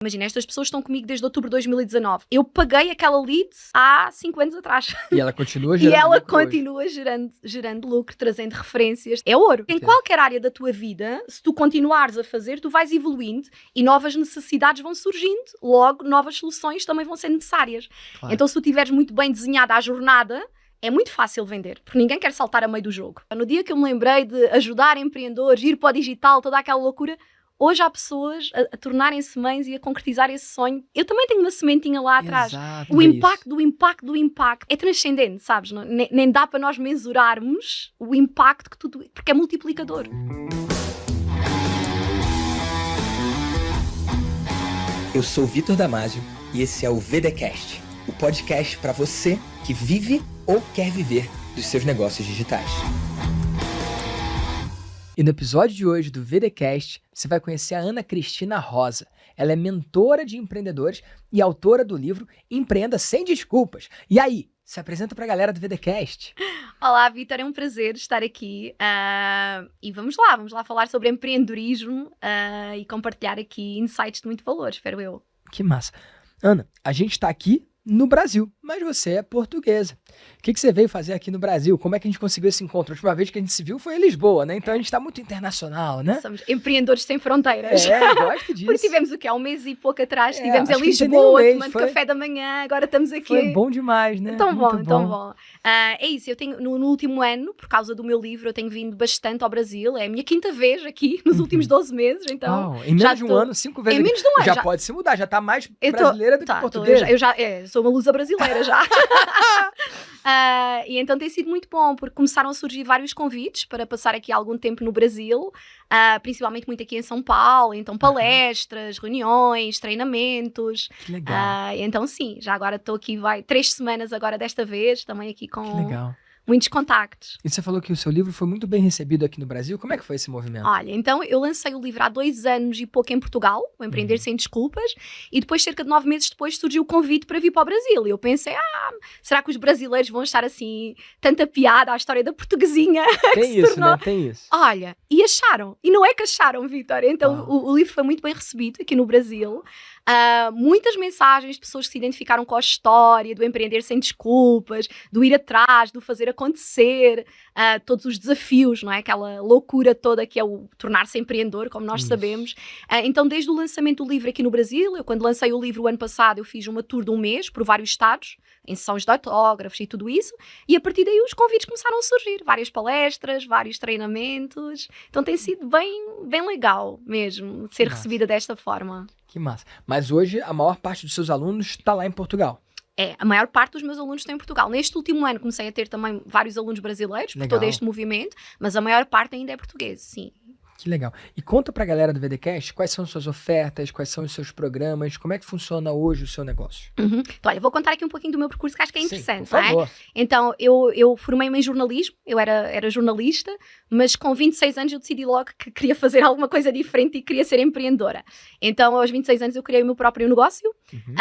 Imagina, estas pessoas estão comigo desde outubro de 2019. Eu paguei aquela lead há 5 anos atrás. E ela continua gerando E ela lucro continua gerando lucro, trazendo referências. É ouro. Em qualquer área da tua vida, se tu continuares a fazer, tu vais evoluindo e novas necessidades vão surgindo. Logo, novas soluções também vão ser necessárias. Claro. Então, se tu tiveres muito bem desenhada a jornada, é muito fácil vender, porque ninguém quer saltar a meio do jogo. No dia que eu me lembrei de ajudar empreendedores, ir para o digital, toda aquela loucura, hoje há pessoas a tornarem-se mães e a concretizar esse sonho. Eu também tenho uma sementinha lá atrás. Exato, O é impacto isso. do impacto é transcendente, sabes? Nem dá para nós mensurarmos o impacto que tudo... Porque é multiplicador. Eu sou o Vitor Damasio e esse é o VDcast, o podcast para você que vive ou quer viver dos seus negócios digitais. E no episódio de hoje do VDcast, você vai conhecer a Ana Cristina Rosa. Ela é mentora de empreendedores e autora do livro Empreenda Sem Desculpas. E aí, se apresenta para a galera do VDcast. Olá, Vitor, é um prazer estar aqui. E vamos lá falar sobre empreendedorismo e compartilhar aqui insights de muito valor, espero eu. Que massa. Ana, a gente está aqui no Brasil, mas você é portuguesa. O que você veio fazer aqui no Brasil? Como é que a gente conseguiu esse encontro? A última vez que a gente se viu foi em Lisboa, né? Então a gente está muito internacional, né? Somos empreendedores sem fronteiras. Gosto disso. Porque tivemos o quê? Há um mês e pouco atrás, estivemos em acho que Lisboa, nem um mês, tomando foi- café da manhã, agora estamos aqui. Foi bom demais, né? Tão Muito bom. É isso, eu tenho no último ano, por causa do meu livro, eu tenho vindo bastante ao Brasil. É a minha 5ª vez aqui, nos últimos 12 meses, então... Uau, em menos de um ano, 5 vezes. Em menos de um ano, Já já. pode se mudar, já tá mais Eu tô- brasileira do que portuguesa. Eu já sou uma lusa brasileira já. E então tem sido muito bom, porque começaram a surgir vários convites para passar aqui algum tempo no Brasil, principalmente muito aqui em São Paulo, então palestras, reuniões, treinamentos. Que legal, Então sim, já agora estou aqui, 3 semanas agora desta vez, também aqui que com legal. muitos contactos. E você falou que o seu livro foi muito bem recebido aqui no Brasil. Como é que foi esse movimento? Olha, então eu lancei o livro há 2 anos e pouco em Portugal, o Empreender Sem Desculpas, e depois, cerca de 9 meses depois, surgiu o convite para vir para o Brasil. E eu pensei, será que os brasileiros vão estar assim, tanta piada à história da portuguesinha? Tem se isso, tornou- né? Tem isso. Olha, e acharam. E não é que acharam, Vitor. Então Uau. o livro foi muito bem recebido aqui no Brasil. Muitas mensagens de pessoas que se identificaram com a história do empreender sem desculpas, do ir atrás, do fazer acontecer, todos os desafios, não é? Aquela loucura toda que é o tornar-se empreendedor, como nós Isso. sabemos. Então, desde o lançamento do livro aqui no Brasil, eu quando lancei o livro o ano passado, eu fiz uma tour de 1 mês por vários estados, em sessões de autógrafos e tudo isso, e a partir daí os convites começaram a surgir, várias palestras, vários treinamentos, então tem sido bem legal mesmo ser Massa. recebida desta forma. Que massa. Mas hoje a maior parte dos seus alunos está lá em Portugal. A maior parte dos meus alunos estão em Portugal. Neste último ano comecei a ter também vários alunos brasileiros, por Legal. todo este movimento, mas a maior parte ainda é português, sim. Que legal. E conta pra galera do VDcast quais são suas ofertas, quais são os seus programas, como é que funciona hoje o seu negócio. Então, olha, eu vou contar aqui um pouquinho do meu percurso que acho que é interessante, Sim, por não é? favor. Então, eu formei-me em jornalismo, eu era jornalista, mas com 26 anos eu decidi logo que queria fazer alguma coisa diferente e queria ser empreendedora. Então, aos 26 anos eu criei o meu próprio negócio Uhum.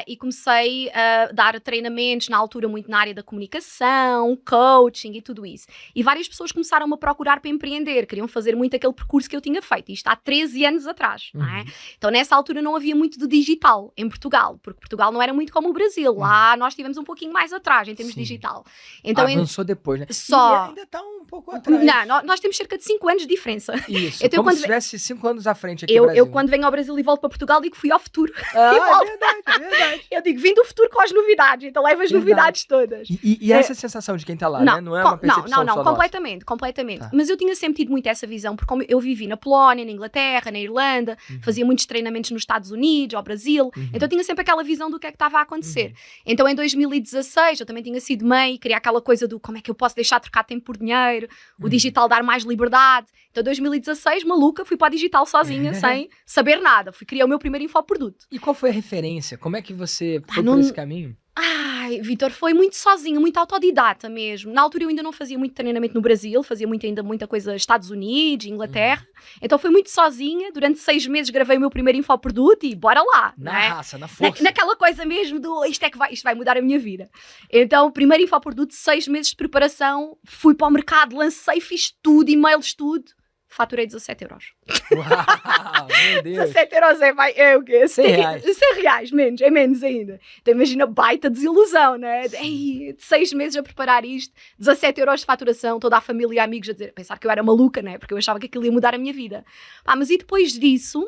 e comecei a dar treinamentos, na altura muito na área da comunicação, coaching e tudo isso. E várias pessoas começaram a procurar para empreender, queriam fazer muito aquele percurso que eu tinha feito, isto há 13 anos atrás, não é? Uhum. Então, nessa altura não havia muito de digital em Portugal, porque Portugal não era muito como o Brasil. Lá nós estivemos um pouquinho mais atrás em termos Sim. de digital. Então, Avançou depois, né? Só- E ainda tá um pouco atrás. não, nós temos cerca de 5 anos de diferença. Isso, Então, como quando se tivesse 5 anos à frente aqui Eu, no Brasil. eu, quando venho ao Brasil e volto para Portugal, digo que fui ao futuro. Ah, e volto. é verdade. Eu digo, vim do futuro com as novidades, então levo as Verdade. novidades todas. E essa sensação de quem tá lá, né? Não é uma percepção só nossa. completamente. Tá. Mas eu tinha sempre tido muito essa visão, porque como eu vivi na Polónia, na Inglaterra, na Irlanda, Uhum. fazia muitos treinamentos nos Estados Unidos, ao Brasil, Uhum. então eu tinha sempre aquela visão do que é que estava a acontecer. Então em 2016 eu também tinha sido mãe, queria aquela coisa do como é que eu posso deixar de trocar tempo por dinheiro, o digital dar mais liberdade. Então 2016, maluca, fui para a digital sozinha, sem saber nada. Fui criar o meu primeiro infoproduto. E qual foi a referência? Como é que você foi não- por esse caminho? Ai, Vitor, foi muito sozinha, muito autodidata mesmo. Na altura eu ainda não fazia muito treinamento no Brasil, fazia ainda muita coisa nos Estados Unidos, Inglaterra. Então foi muito sozinha. Durante 6 meses gravei o meu primeiro infoproduto e bora lá. Na não é? raça, na força. Naquela coisa mesmo do isto vai mudar a minha vida. Então, primeiro infoproduto, 6 meses de preparação, fui para o mercado, lancei, fiz tudo, e-mails, tudo. faturei 17 euros. Uau, meu Deus. 17 euros é o quê? 100 reais. 100 reais, menos, é menos ainda. Então imagina, baita desilusão, né? Ei, 6 meses a preparar isto, 17 euros de faturação, toda a família e amigos a dizer, a pensar que eu era maluca, né? Porque eu achava que aquilo ia mudar a minha vida. Pá, mas e depois disso,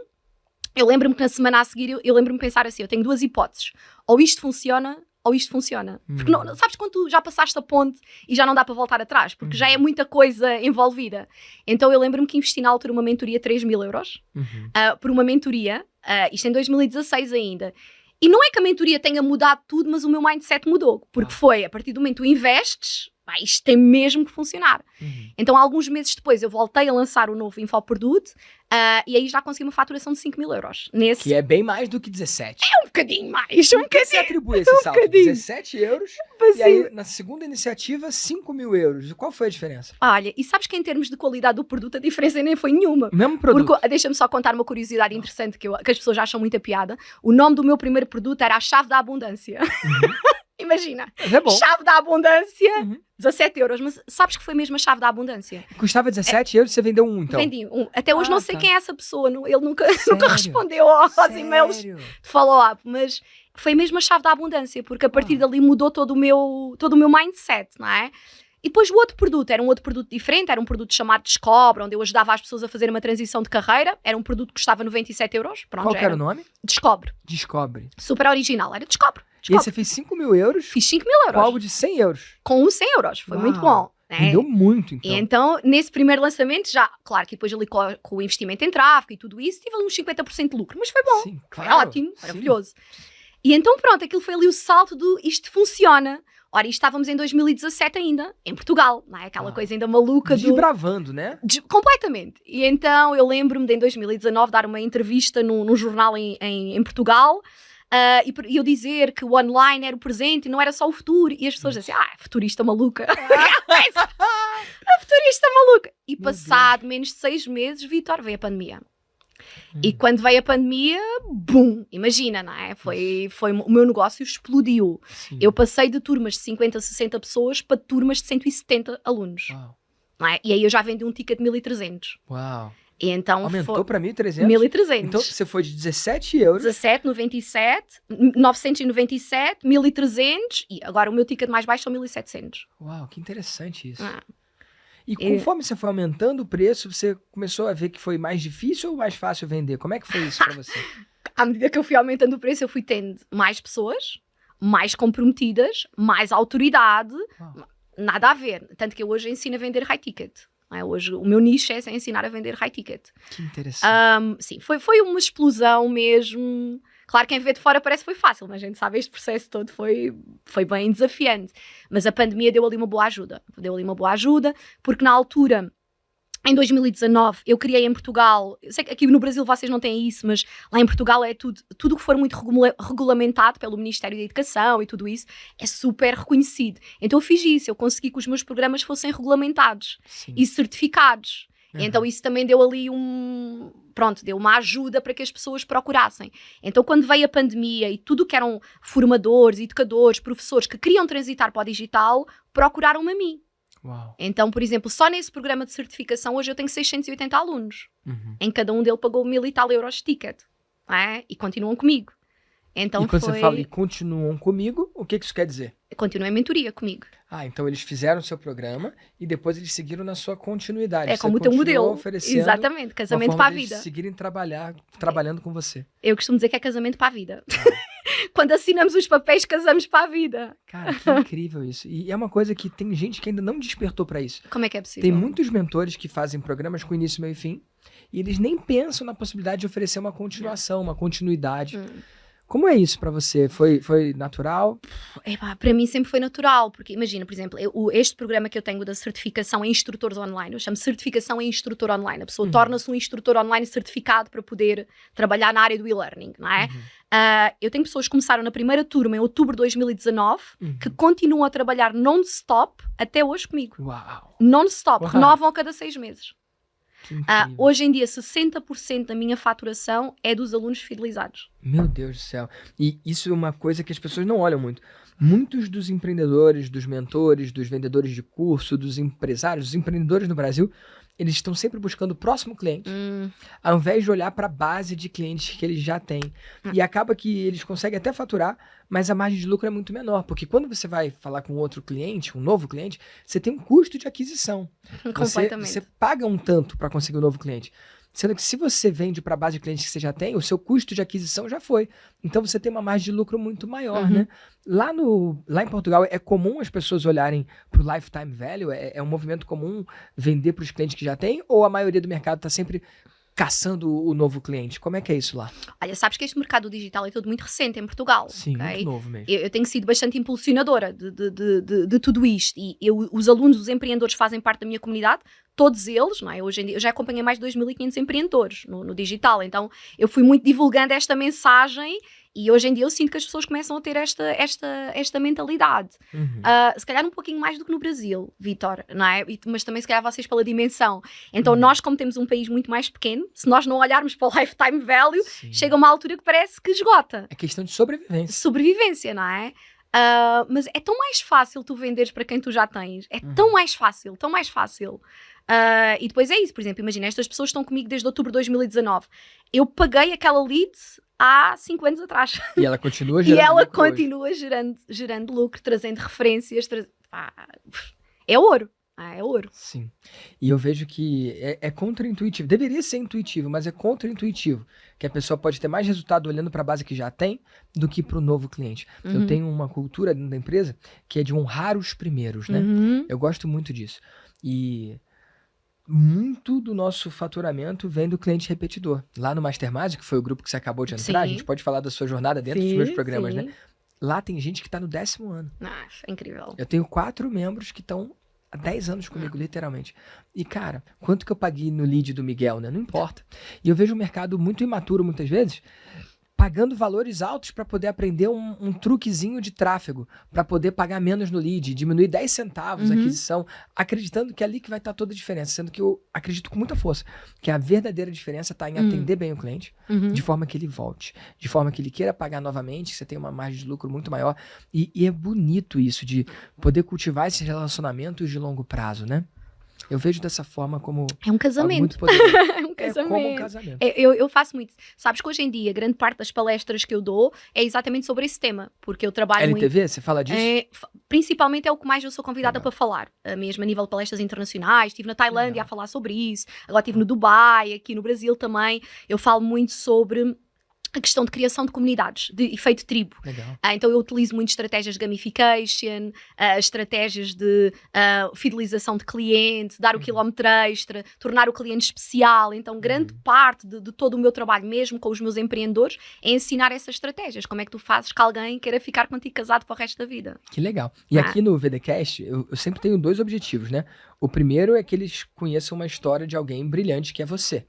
eu lembro-me que na semana a seguir, eu lembro-me de pensar assim, eu tenho 2 hipóteses. Ou isto funciona, ou isto funciona. Porque não, sabes quando tu já passaste a ponte e já não dá para voltar atrás? Porque já é muita coisa envolvida. Então eu lembro-me que investi na altura uma mentoria 3.000 euros por uma mentoria, isto em 2016 ainda. E não é que a mentoria tenha mudado tudo, mas o meu mindset mudou. Porque foi, a partir do momento que tu investes, isto tem mesmo que funcionar. Então, alguns meses depois, eu voltei a lançar o novo infoproduto e aí já consegui uma faturação de 5.000 euros. Que é bem mais do que 17. Um bocadinho mais, um bocadinho. Você atribui esse salto? bocadinho. 17 euros Assim. e aí, na segunda iniciativa, 5.000 euros. Qual foi a diferença? Olha, e sabes que em termos de qualidade do produto, a diferença nem foi nenhuma. O mesmo produto. Porque, deixa-me só contar uma curiosidade interessante que as pessoas acham muita piada. O nome do meu primeiro produto era a Chave da Abundância. Imagina, Mas é bom. Chave da Abundância, 17 euros. Mas sabes que foi mesmo a Chave da Abundância? Custava 17 euros e você vendeu um, então? Vendi um. Até hoje não sei quem é essa pessoa. Ele nunca Sério? respondeu aos Sério? e-mails de follow-up. Mas foi mesmo a Chave da Abundância, porque a partir dali mudou todo o meu mindset, não é? E depois o outro produto, era um outro produto diferente, era um produto chamado Descobre, onde eu ajudava as pessoas a fazer uma transição de carreira. Era um produto que custava 97 euros. Pronto, Qual que era o nome? Descobre. Descobre. Super original, era Descobre. E aí você fez 5.000 euros Fiz 5.000 com euros. algo de 100 euros. Com 100 euros. Foi Uau. muito bom. Né? Vendeu muito, então. E então, nesse primeiro lançamento, já, claro que depois ali com o investimento em tráfego e tudo isso, tive ali uns 50% de lucro. Mas foi bom. Sim, Foi claro. ótimo, maravilhoso. E então pronto, aquilo foi ali o salto do isto funciona. Ora, isto estávamos em 2017 ainda, em Portugal, não é? Aquela coisa ainda maluca do... Desbravando, né? Completamente. E então eu lembro-me de em 2019 dar uma entrevista num jornal em Portugal e eu dizer que o online era o presente e não era só o futuro. E as pessoas diziam assim, futurista maluca. A futurista maluca. E passado menos de 6 meses, Vítor, veio a pandemia. E quando veio a pandemia, bum, imagina, não é? Foi o meu negócio explodiu. Sim. Eu passei de turmas de 50, 60 pessoas para turmas de 170 alunos. Uau. Não é? E aí eu já vendi um ticket de 1.300. Uau. E então Aumentou para 1.300? 1.300. Então você foi de 17 euros. 17,97, 997, 1.300 e agora o meu ticket mais baixo são 1.700. Uau, que interessante isso. Ah. E conforme você foi aumentando o preço, você começou a ver que foi mais difícil ou mais fácil vender? Como é que foi isso para você? À medida que eu fui aumentando o preço, eu fui tendo mais pessoas, mais comprometidas, mais autoridade. Uau. Nada a ver. Tanto que eu hoje ensino a vender high ticket. Não é? Hoje o meu nicho é ensinar a vender high ticket. Que interessante. Sim, foi uma explosão mesmo. Claro, quem vê de fora parece que foi fácil, mas a gente sabe, este processo todo foi bem desafiante. Mas a pandemia deu ali uma boa ajuda. Porque na altura, em 2019, eu criei em Portugal, eu sei que aqui no Brasil vocês não têm isso, mas lá em Portugal é tudo o que for muito regulamentado pelo Ministério da Educação e tudo isso, é super reconhecido. Então eu fiz isso, eu consegui que os meus programas fossem regulamentados e certificados. Então isso também deu ali deu uma ajuda para que as pessoas procurassem. Então quando veio a pandemia e tudo que eram formadores, educadores, professores que queriam transitar para o digital, procuraram-me a mim. Uau. Então, por exemplo, só nesse programa de certificação hoje eu tenho 680 alunos. Em cada um deles pagou 1.000 e tal euros de ticket. Não é? E continuam comigo. Então e quando você fala e continuam comigo, o que isso quer dizer? Continuam em mentoria comigo. Então eles fizeram o seu programa e depois eles seguiram na sua continuidade. É como o teu modelo. Oferecendo exatamente, casamento para a vida. Eles seguirem trabalhando com você. Eu costumo dizer que é casamento para a vida. Quando assinamos os papéis, casamos para a vida. Cara, que incrível isso. E é uma coisa que tem gente que ainda não despertou para isso. Como é que é possível? Tem muitos mentores que fazem programas com início, meio e fim e eles nem pensam na possibilidade de oferecer uma continuação, uma continuidade. Como é isso pra você? Foi natural? Para mim sempre foi natural, porque imagina, por exemplo, este programa que eu tenho da certificação em instrutores online, eu chamo certificação em instrutor online. A pessoa torna-se um instrutor online certificado para poder trabalhar na área do e-learning, não é? Eu tenho pessoas que começaram na primeira turma em outubro de 2019 que continuam a trabalhar non-stop até hoje comigo. Uau! Non-stop, renovam a cada 6 meses. Hoje em dia, 60% da minha faturação é dos alunos fidelizados. Meu Deus do céu. E isso é uma coisa que as pessoas não olham muito. Muitos dos empreendedores, dos mentores, dos vendedores de curso, dos empresários, dos empreendedores no Brasil, eles estão sempre buscando o próximo cliente, ao invés de olhar para a base de clientes que eles já têm. E acaba que eles conseguem até faturar, mas a margem de lucro é muito menor, porque quando você vai falar com outro cliente, um novo cliente, você tem um custo de aquisição. Completamente. Você paga um tanto para conseguir um novo cliente. Sendo que se você vende para a base de clientes que você já tem, o seu custo de aquisição já foi. Então você tem uma margem de lucro muito maior, né? Lá em Portugal é comum as pessoas olharem para o lifetime value, é um movimento comum vender para os clientes que já têm, ou a maioria do mercado está sempre caçando o novo cliente? Como é que é isso lá? Olha, sabes que este mercado digital é todo muito recente em Portugal. Sim, ok? muito novo mesmo. Eu tenho sido bastante impulsionadora de tudo isto. E os alunos, os empreendedores fazem parte da minha comunidade, todos eles, não é? Hoje em dia, eu já acompanhei mais de 2.500 empreendedores no digital. Então, eu fui muito divulgando esta mensagem e hoje em dia eu sinto que as pessoas começam a ter esta mentalidade. Se calhar um pouquinho mais do que no Brasil, Vítor, não é? Mas também se calhar vocês pela dimensão. Então nós, como temos um país muito mais pequeno, se nós não olharmos para o lifetime value, chega uma altura que parece que esgota. É questão de sobrevivência. Sobrevivência, não é? Mas é tão mais fácil tu venderes para quem tu já tens. É tão mais fácil, tão mais fácil. E depois é isso, por exemplo, imagina, estas pessoas estão comigo desde outubro de 2019. Eu paguei aquela lead há 5 anos atrás. E ela continua gerando E ela lucro continua gerando lucro, trazendo referências. É ouro. É ouro. Sim. E eu vejo que é contra-intuitivo. Deveria ser intuitivo, mas é contra-intuitivo. Que a pessoa pode ter mais resultado olhando para a base que já tem do que para o novo cliente. Eu tenho uma cultura dentro da empresa que é de honrar os primeiros, né? Eu gosto muito disso. E muito do nosso faturamento vem do cliente repetidor. Lá no Mastermind, que foi o grupo que você acabou de entrar, a gente pode falar da sua jornada dentro dos meus programas, né? Lá tem gente que está no 10º ano. É incrível. Eu tenho 4 membros que estão há 10 anos comigo, literalmente. E, cara, quanto que eu paguei no lead do Miguel, né? Não importa. E eu vejo o mercado muito imaturo, muitas vezes, pagando valores altos para poder aprender um truquezinho de tráfego, para poder pagar menos no lead, diminuir 10 centavos a aquisição, acreditando que é ali que vai estar toda a diferença. Sendo que eu acredito com muita força que a verdadeira diferença está em atender bem o cliente, de forma que ele volte, de forma que ele queira pagar novamente, que você tenha uma margem de lucro muito maior. E é bonito isso, de poder cultivar esses relacionamentos de longo prazo, né? Eu vejo dessa forma como é um casamento. Muito poderoso. É um casamento. É como um casamento. Eu faço muito. Sabes que hoje em dia, grande parte das palestras que eu dou é exatamente sobre esse tema, porque eu trabalho LTV, muito... você fala disso? Principalmente é o que mais eu sou convidada para falar, mesmo a nível de palestras internacionais. Estive na Tailândia a falar sobre isso, agora estive no Dubai, aqui no Brasil também. Eu falo muito sobre a questão de criação de comunidades, de efeito tribo. Legal. Então eu utilizo muito estratégias de gamification, estratégias de fidelização de cliente, dar o quilómetro extra, tornar o cliente especial. Então grande parte de todo o meu trabalho, mesmo com os meus empreendedores, é ensinar essas estratégias. Como é que tu fazes que alguém queira ficar contigo casado para o resto da vida. Que legal. E aqui no VDcast, eu sempre tenho 2 objetivos, né? O primeiro é que eles conheçam uma história de alguém brilhante que é você.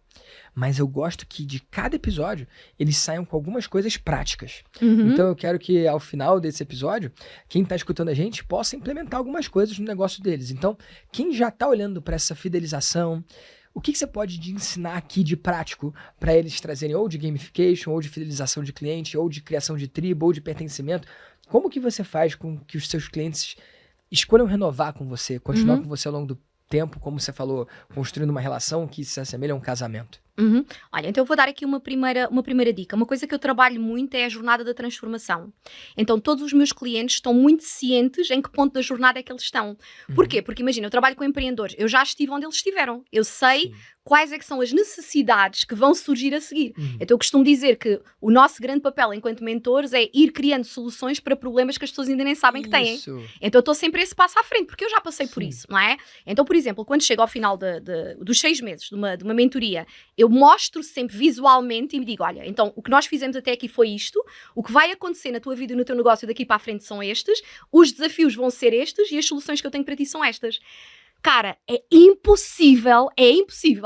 Mas eu gosto que de cada episódio eles saiam com algumas coisas práticas. Então eu quero que ao final desse episódio, quem está escutando a gente possa implementar algumas coisas no negócio deles. Então, quem já está olhando para essa fidelização, o que você pode ensinar aqui de prático para eles trazerem ou de gamification, ou de fidelização de cliente, ou de criação de tribo, ou de pertencimento? Como que você faz com que os seus clientes escolham renovar com você, continuar com você ao longo do tempo, como você falou, construindo uma relação que se assemelha a um casamento? Olha, então eu vou dar aqui uma primeira dica. Uma coisa que eu trabalho muito é a jornada da transformação. Então todos os meus clientes estão muito cientes em que ponto da jornada é que eles estão. Porquê? Porque imagina, eu trabalho com empreendedores, eu já estive onde eles estiveram, eu sei quais é que são as necessidades que vão surgir a seguir. Então eu costumo dizer que o nosso grande papel enquanto mentores é ir criando soluções para problemas que as pessoas ainda nem sabem que têm. Então eu estou sempre esse passo à frente, porque eu já passei por isso, não é? Então, por exemplo, quando chego ao final dos 6 meses de uma mentoria, eu mostro sempre visualmente e me digo, olha, então o que nós fizemos até aqui foi isto, o que vai acontecer na tua vida e no teu negócio daqui para a frente são estes, os desafios vão ser estes e as soluções que eu tenho para ti são estas. Cara, é impossível,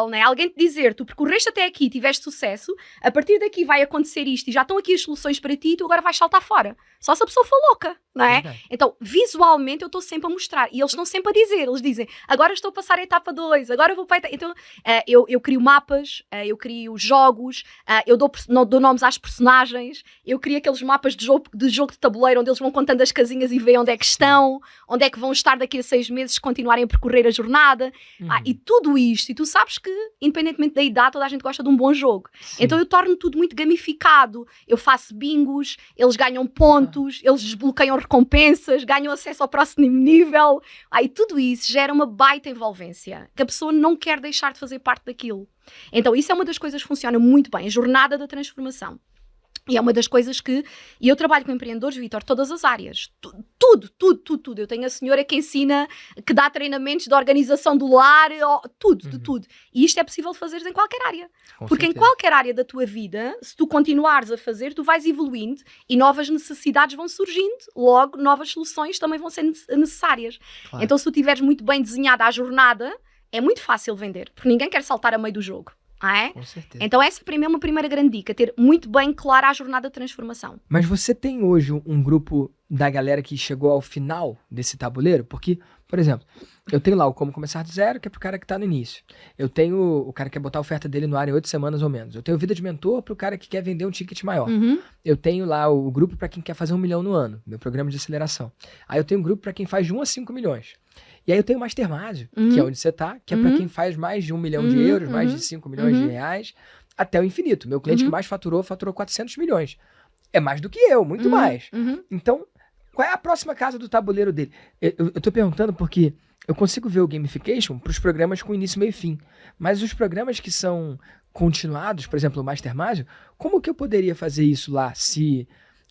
né? Alguém te dizer, tu percorreste até aqui, tiveste sucesso, a partir daqui vai acontecer isto e já estão aqui as soluções para ti e tu agora vais saltar fora. Só se a pessoa for louca, não é? Então, visualmente eu estou sempre a mostrar e eles estão sempre a dizer, eles dizem, agora estou a passar a etapa 2, agora eu vou para a etapa... Então, eu crio mapas, eu crio jogos, eu dou nomes às personagens, eu crio aqueles mapas de jogo de tabuleiro onde eles vão contando as casinhas e veem onde é que estão, onde é que vão estar daqui a 6 meses se continuarem a percorrer primeira jornada, e tudo isto, e tu sabes que, independentemente da idade, toda a gente gosta de um bom jogo. Sim. Então eu torno tudo muito gamificado, eu faço bingos, eles ganham pontos, eles desbloqueiam recompensas, ganham acesso ao próximo nível, e tudo isso gera uma baita envolvência, que a pessoa não quer deixar de fazer parte daquilo. Então isso é uma das coisas que funciona muito bem, a jornada da transformação. E é uma das coisas que... E eu trabalho com empreendedores, Vítor, todas as áreas. Tudo. Eu tenho a senhora que ensina, que dá treinamentos de organização do lar, tudo, de tudo. E isto é possível fazer em qualquer área. Porque em qualquer área da tua vida, se tu continuares a fazer, tu vais evoluindo e novas necessidades vão surgindo. Logo, novas soluções também vão ser necessárias. Claro. Então, se tu tiveres muito bem desenhada a jornada, é muito fácil vender. Porque ninguém quer saltar a meio do jogo. Com certeza. Então essa é uma primeira grande dica, ter muito bem clara a jornada de transformação. Mas você tem hoje um grupo da galera que chegou ao final desse tabuleiro? Porque, por exemplo, eu tenho lá o Como Começar do Zero, que é pro cara que tá no início. Eu tenho o cara que quer botar a oferta dele no ar em 8 semanas ou menos. Eu tenho o Vida de Mentor pro cara que quer vender um ticket maior. Eu tenho lá o grupo para quem quer fazer 1 milhão no ano, meu programa de aceleração. Aí eu tenho um grupo para quem faz de 1 a 5 milhões. E aí eu tenho o Mastermind, que é onde você tá, que é para quem faz mais de 1 milhão de euros, mais de 5 milhões de reais, até o infinito. Meu cliente que mais faturou 400 milhões. É mais do que eu, muito mais. Então, qual é a próxima casa do tabuleiro dele? Eu tô perguntando porque eu consigo ver o gamification para os programas com início, meio e fim. Mas os programas que são continuados, por exemplo, o Mastermind, como que eu poderia fazer isso lá se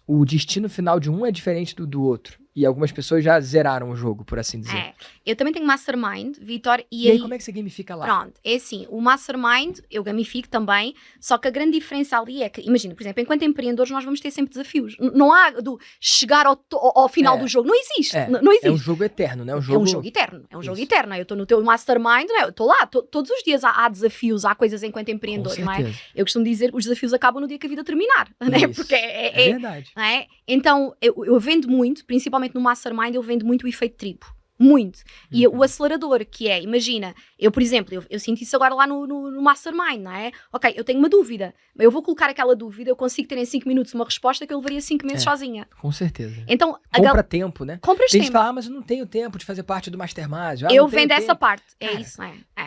o destino final de um é diferente do outro? E algumas pessoas já zeraram o jogo, por assim dizer. Eu também tenho Mastermind, Vítor. E aí, como é que você gamifica lá? Pronto, é assim, o Mastermind eu gamifico também, só que a grande diferença ali é que, imagina, por exemplo, enquanto empreendedores nós vamos ter sempre desafios. Não há do chegar ao final do jogo, não existe. Não existe. É um jogo eterno, né? É um jogo eterno. Eu estou no teu Mastermind, não é? Eu estou lá, todos os dias há desafios, há coisas enquanto empreendedor, não é? Eu costumo dizer que os desafios acabam no dia que a vida terminar, não é? Porque é verdade. Não é? Então, eu vendo muito, principalmente no Mastermind, eu vendo muito o efeito tribo. Muito. E o acelerador, que é, imagina, eu, por exemplo, eu sinto isso agora lá no Mastermind, não é? Ok, eu tenho uma dúvida, eu vou colocar aquela dúvida, eu consigo ter em 5 minutos uma resposta que eu levaria 5 meses sozinha. Com certeza. Então, compra tempo, né? Compras tem tempo. gente fala, mas eu não tenho tempo de fazer parte do Mastermind. Eu vendo essa parte. É Cara, isso,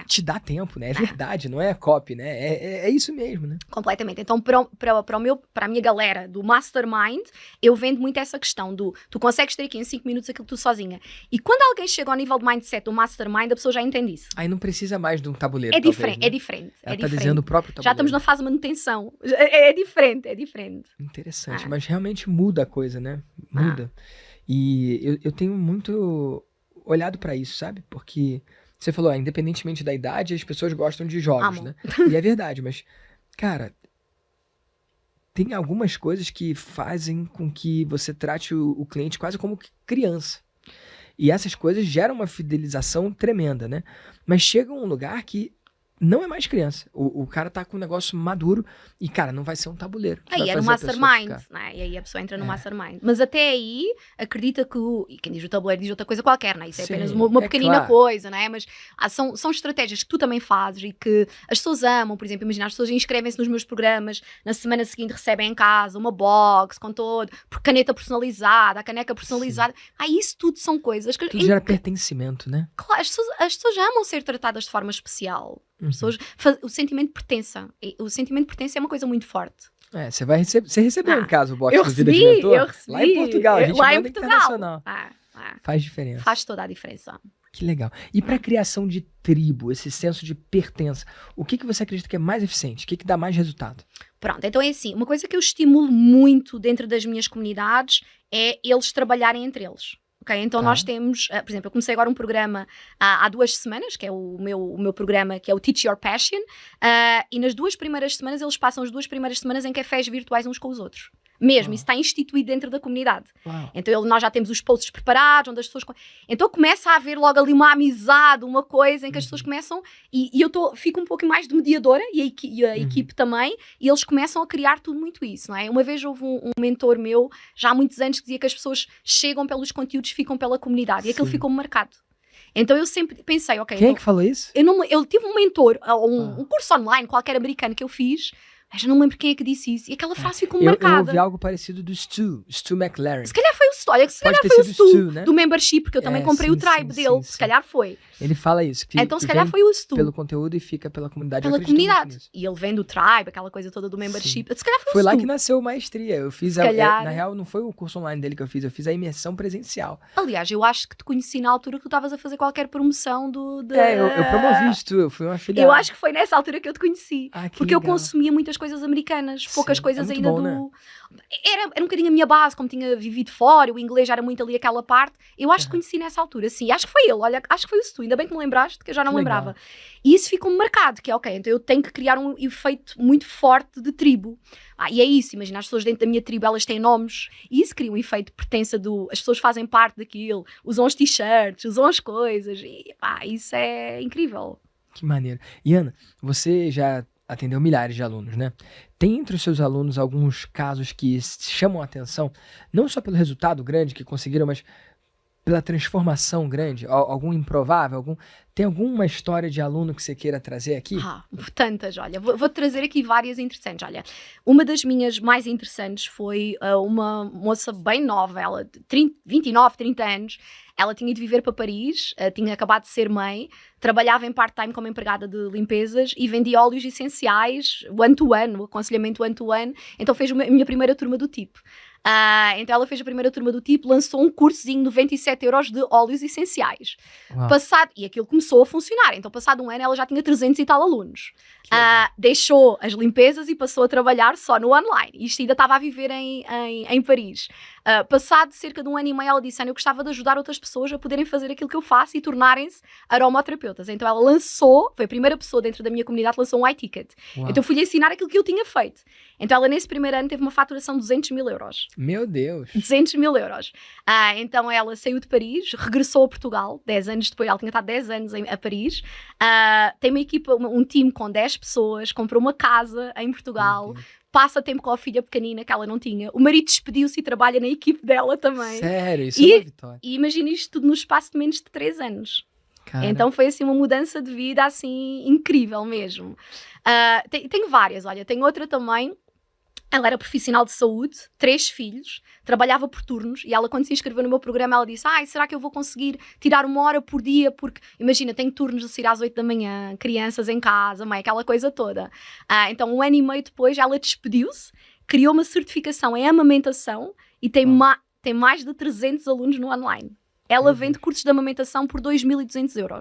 te dá tempo, né? É verdade, não é copy, né? É isso mesmo, né? Completamente. Então, para a minha galera do Mastermind, eu vendo muito essa questão do tu consegues ter aqui em 5 minutos aquilo tu sozinha. E quando alguém chega ao nível de mindset do Mastermind, a pessoa já entende isso. Aí não precisa mais de um tabuleiro. É diferente, talvez, né? é diferente. Ela tá desenhando o próprio tabuleiro. Já estamos na fase de manutenção. É diferente. Interessante, mas realmente muda a coisa, né? Muda. E eu tenho muito olhado pra isso, sabe? Porque você falou, independentemente da idade, as pessoas gostam de jogos, né? E é verdade, mas, cara, tem algumas coisas que fazem com que você trate o cliente quase como criança. E essas coisas geram uma fidelização tremenda, né? Mas chega um lugar que não é mais criança. O cara tá com um negócio maduro e, cara, não vai ser um tabuleiro. Aí é no Mastermind, né? E aí a pessoa entra no Mastermind. Mas até aí, acredita que e quem diz o tabuleiro diz outra coisa qualquer, né? Isso é apenas uma pequenina coisa, né? Mas são estratégias que tu também fazes e que as pessoas amam. Por exemplo, imagina, as pessoas inscrevem-se nos meus programas, na semana seguinte recebem em casa uma box com todo, por caneta personalizada, a caneca personalizada. Isso tudo são coisas que... Tudo gera pertencimento, né? Claro, as pessoas amam ser tratadas de forma especial. O sentimento de pertença. O sentimento de pertença é uma coisa muito forte. Você recebeu em casa o box do Vida de Mentor? Eu recebi. Lá em Portugal, a gente lá manda em Portugal. Internacional. Faz diferença. Faz toda a diferença. Que legal. E para a criação de tribo, esse senso de pertença, o que você acredita que é mais eficiente? O que dá mais resultado? Pronto, então é assim, uma coisa que eu estimulo muito dentro das minhas comunidades é eles trabalharem entre eles. Okay, então nós temos, por exemplo, eu comecei agora um programa há 2 semanas, que é o meu programa, que é o Teach Your Passion, e nas 2 primeiras semanas, eles passam as 2 primeiras semanas em cafés virtuais uns com os outros. Mesmo, isso está instituído dentro da comunidade. Então nós já temos os posts preparados, onde as pessoas... Então começa a haver logo ali uma amizade, uma coisa em que as pessoas começam... E eu fico um pouco mais de mediadora, e a equipe também, e eles começam a criar tudo muito isso, não é? Uma vez houve um mentor meu, já há muitos anos, que dizia que as pessoas chegam pelos conteúdos, ficam pela comunidade. E aquilo ficou-me marcado. Então eu sempre pensei, ok... Quem é que falou isso? Eu tive um mentor, um curso online qualquer americano que eu fiz, Já não me lembro quem é que disse isso. E aquela frase ficou Eu marcada. ouvi algo parecido do Stu McLaren. Se calhar foi o Stu, olha, se Pode calhar ter foi o sido Stu Stu, né? do membership, porque eu também comprei o sim, tribe sim, dele. sim, Se sim. calhar foi. Ele fala isso. Então que se calhar vem foi o Stu. pelo conteúdo e fica pela comunidade. Eu Pela acredito muito comunidade. nisso. E ele vem do tribe, aquela coisa toda do membership. Se calhar foi Foi o lá Stu. que nasceu a maestria. Eu fiz Se calhar. na real, não foi o curso online dele que eu fiz a imersão presencial. Aliás, eu acho que te conheci na altura que tu estavas a fazer qualquer promoção do... Eu promovi isso, eu fui uma afiliada. Eu acho que foi nessa altura que eu te conheci. Ah, que Porque eu legal. consumia muitas coisas americanas, poucas Sim, coisas é muito ainda bom, do... né? Era um bocadinho a minha base, como tinha vivido fora, o inglês já era muito ali aquela parte. Eu acho que conheci nessa altura, sim. Acho que foi ele, olha, acho que foi isso tu. Ainda bem que me lembraste, que eu já não Que lembrava. legal. E isso ficou-me marcado, que é ok, então eu tenho que criar um efeito muito forte de tribo. E é isso, imagina, as pessoas dentro da minha tribo, elas têm nomes, e isso cria um efeito de pertença as pessoas fazem parte daquilo, usam os t-shirts, usam as coisas, e isso é incrível. Que maneiro. E Ana, você já atendeu milhares de alunos, né? Tem entre os seus alunos alguns casos que chamam a atenção, não só pelo resultado grande que conseguiram, mas pela transformação grande, algum improvável, tem alguma história de aluno que você queira trazer aqui? Tantas, olha, vou trazer aqui várias interessantes, olha, uma das minhas mais interessantes foi uma moça bem nova, ela de 29, 30 anos, ela tinha ido viver para Paris, tinha acabado de ser mãe, trabalhava em part-time como empregada de limpezas e vendia óleos essenciais one-to-one, o aconselhamento one-to-one, então fez a minha primeira turma do tipo. Então ela fez a primeira turma do tipo, lançou um cursozinho de 97 € de óleos essenciais. E aquilo começou a funcionar. Então passado um ano ela já tinha 300 e tal alunos. Deixou as limpezas e passou a trabalhar só no online. Isto ainda estava a viver em Paris. Passado cerca de um ano e meio ela disse, eu gostava de ajudar outras pessoas a poderem fazer aquilo que eu faço e tornarem-se aromaterapeutas. Então ela foi a primeira pessoa dentro da minha comunidade que lançou um iTicket. Então eu fui-lhe ensinar aquilo que eu tinha feito. Então ela nesse primeiro ano teve uma faturação de 200 mil euros. Meu Deus! 200 mil euros. Então ela saiu de Paris, regressou a Portugal, 10 anos depois, ela tinha estado 10 anos a Paris, tem uma equipa, um time com 10 pessoas, comprou uma casa em Portugal, passa tempo com a filha pequenina que ela não tinha, o marido despediu-se e trabalha na equipe dela também. Sério? Isso é uma vitória. E imagina isto tudo no espaço de menos de 3 anos. Cara. Então foi assim uma mudança de vida assim incrível mesmo. Tenho várias, olha, tem outra também. Ela era profissional de saúde, 3 filhos, trabalhava por turnos e ela quando se inscreveu no meu programa ela disse, será que eu vou conseguir tirar 1 hora por dia? Porque, imagina, tenho turnos de sair às 8 da manhã, crianças em casa, mãe, aquela coisa toda. Então 1 ano e meio depois ela despediu-se, criou uma certificação em amamentação e tem mais de 300 alunos no online. Ela vende cursos de amamentação por 2.200 €.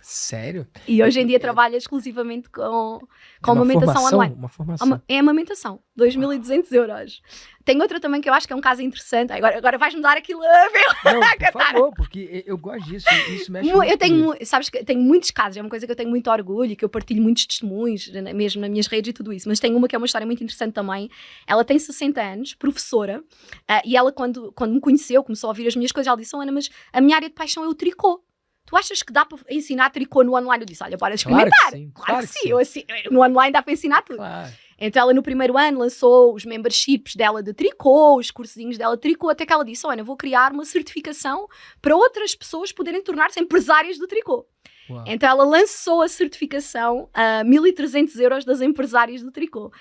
Sério? E hoje em dia trabalha exclusivamente com amamentação online. Uma formação. É amamentação, 2.200 €. Tem outra também que eu acho que é um caso interessante. Agora vais-me dar aquilo a ver. Não, por favor, porque eu gosto disso. Isso mexe muito comigo. Sabes que tenho muitos casos, é uma coisa que eu tenho muito orgulho, que eu partilho muitos testemunhos, mesmo nas minhas redes e tudo isso. Mas tem uma que é uma história muito interessante também. Ela tem 60 anos, professora, e ela quando me conheceu, começou a ouvir as minhas coisas, ela disse, Ana, mas a minha área de paixão é o tricô. Tu achas que dá para ensinar tricô no online? Eu disse, olha, bora experimentar. Claro que sim. No online dá para ensinar tudo. Claro. Então ela no primeiro ano lançou os memberships dela de tricô, os cursinhos dela de tricô, até que ela disse, olha, vou criar uma certificação para outras pessoas poderem tornar-se empresárias do tricô. Uau. Então ela lançou a certificação a 1.300 € das empresárias do tricô.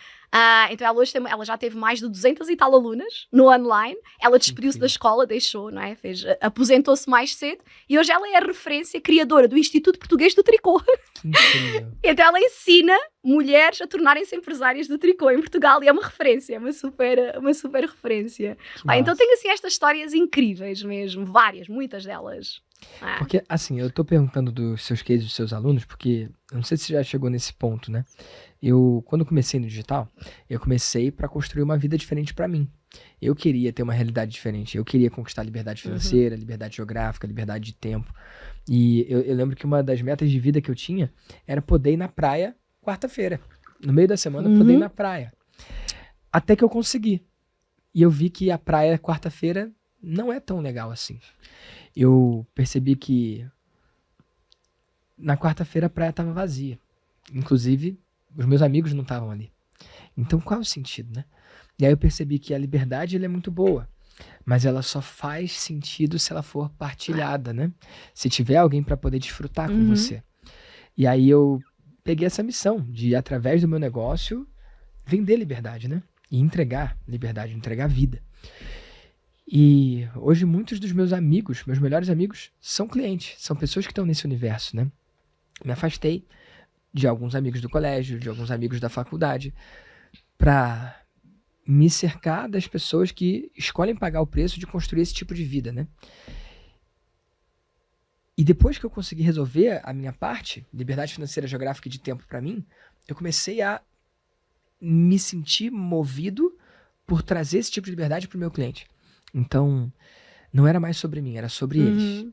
Então ela já teve mais de 200 e tal alunas no online. Ela despediu-se da escola, deixou, não é? Aposentou-se mais cedo e hoje ela é a referência criadora do Instituto Português do Tricô. Que incrível. Então ela ensina mulheres a tornarem-se empresárias do tricô em Portugal e é uma referência, é uma super referência. Então tenho assim estas histórias incríveis mesmo, várias, muitas delas. Porque assim, eu tô perguntando dos seus cases, dos seus alunos, porque eu não sei se você já chegou nesse ponto, né? Quando comecei no digital, eu comecei para construir uma vida diferente para mim. Eu queria ter uma realidade diferente, eu queria conquistar liberdade financeira, liberdade geográfica, liberdade de tempo. E eu lembro que uma das metas de vida que eu tinha era poder ir na praia quarta-feira. No meio da semana, poder ir na praia. Até que eu consegui. E eu vi que a praia quarta-feira não é tão legal assim. Eu percebi que na quarta-feira a praia estava vazia. Inclusive, os meus amigos não estavam ali. Então, qual é o sentido, né? E aí eu percebi que a liberdade ela é muito boa, mas ela só faz sentido se ela for partilhada, né? Se tiver alguém para poder desfrutar com você. E aí eu peguei essa missão de, através do meu negócio, vender liberdade, né? E entregar liberdade, entregar vida. E hoje muitos dos meus amigos, meus melhores amigos, são clientes, são pessoas que estão nesse universo, né? Me afastei de alguns amigos do colégio, de alguns amigos da faculdade, para me cercar das pessoas que escolhem pagar o preço de construir esse tipo de vida, né? E depois que eu consegui resolver a minha parte, liberdade financeira, geográfica e de tempo para mim, eu comecei a me sentir movido por trazer esse tipo de liberdade para o meu cliente. Então, não era mais sobre mim, era sobre eles.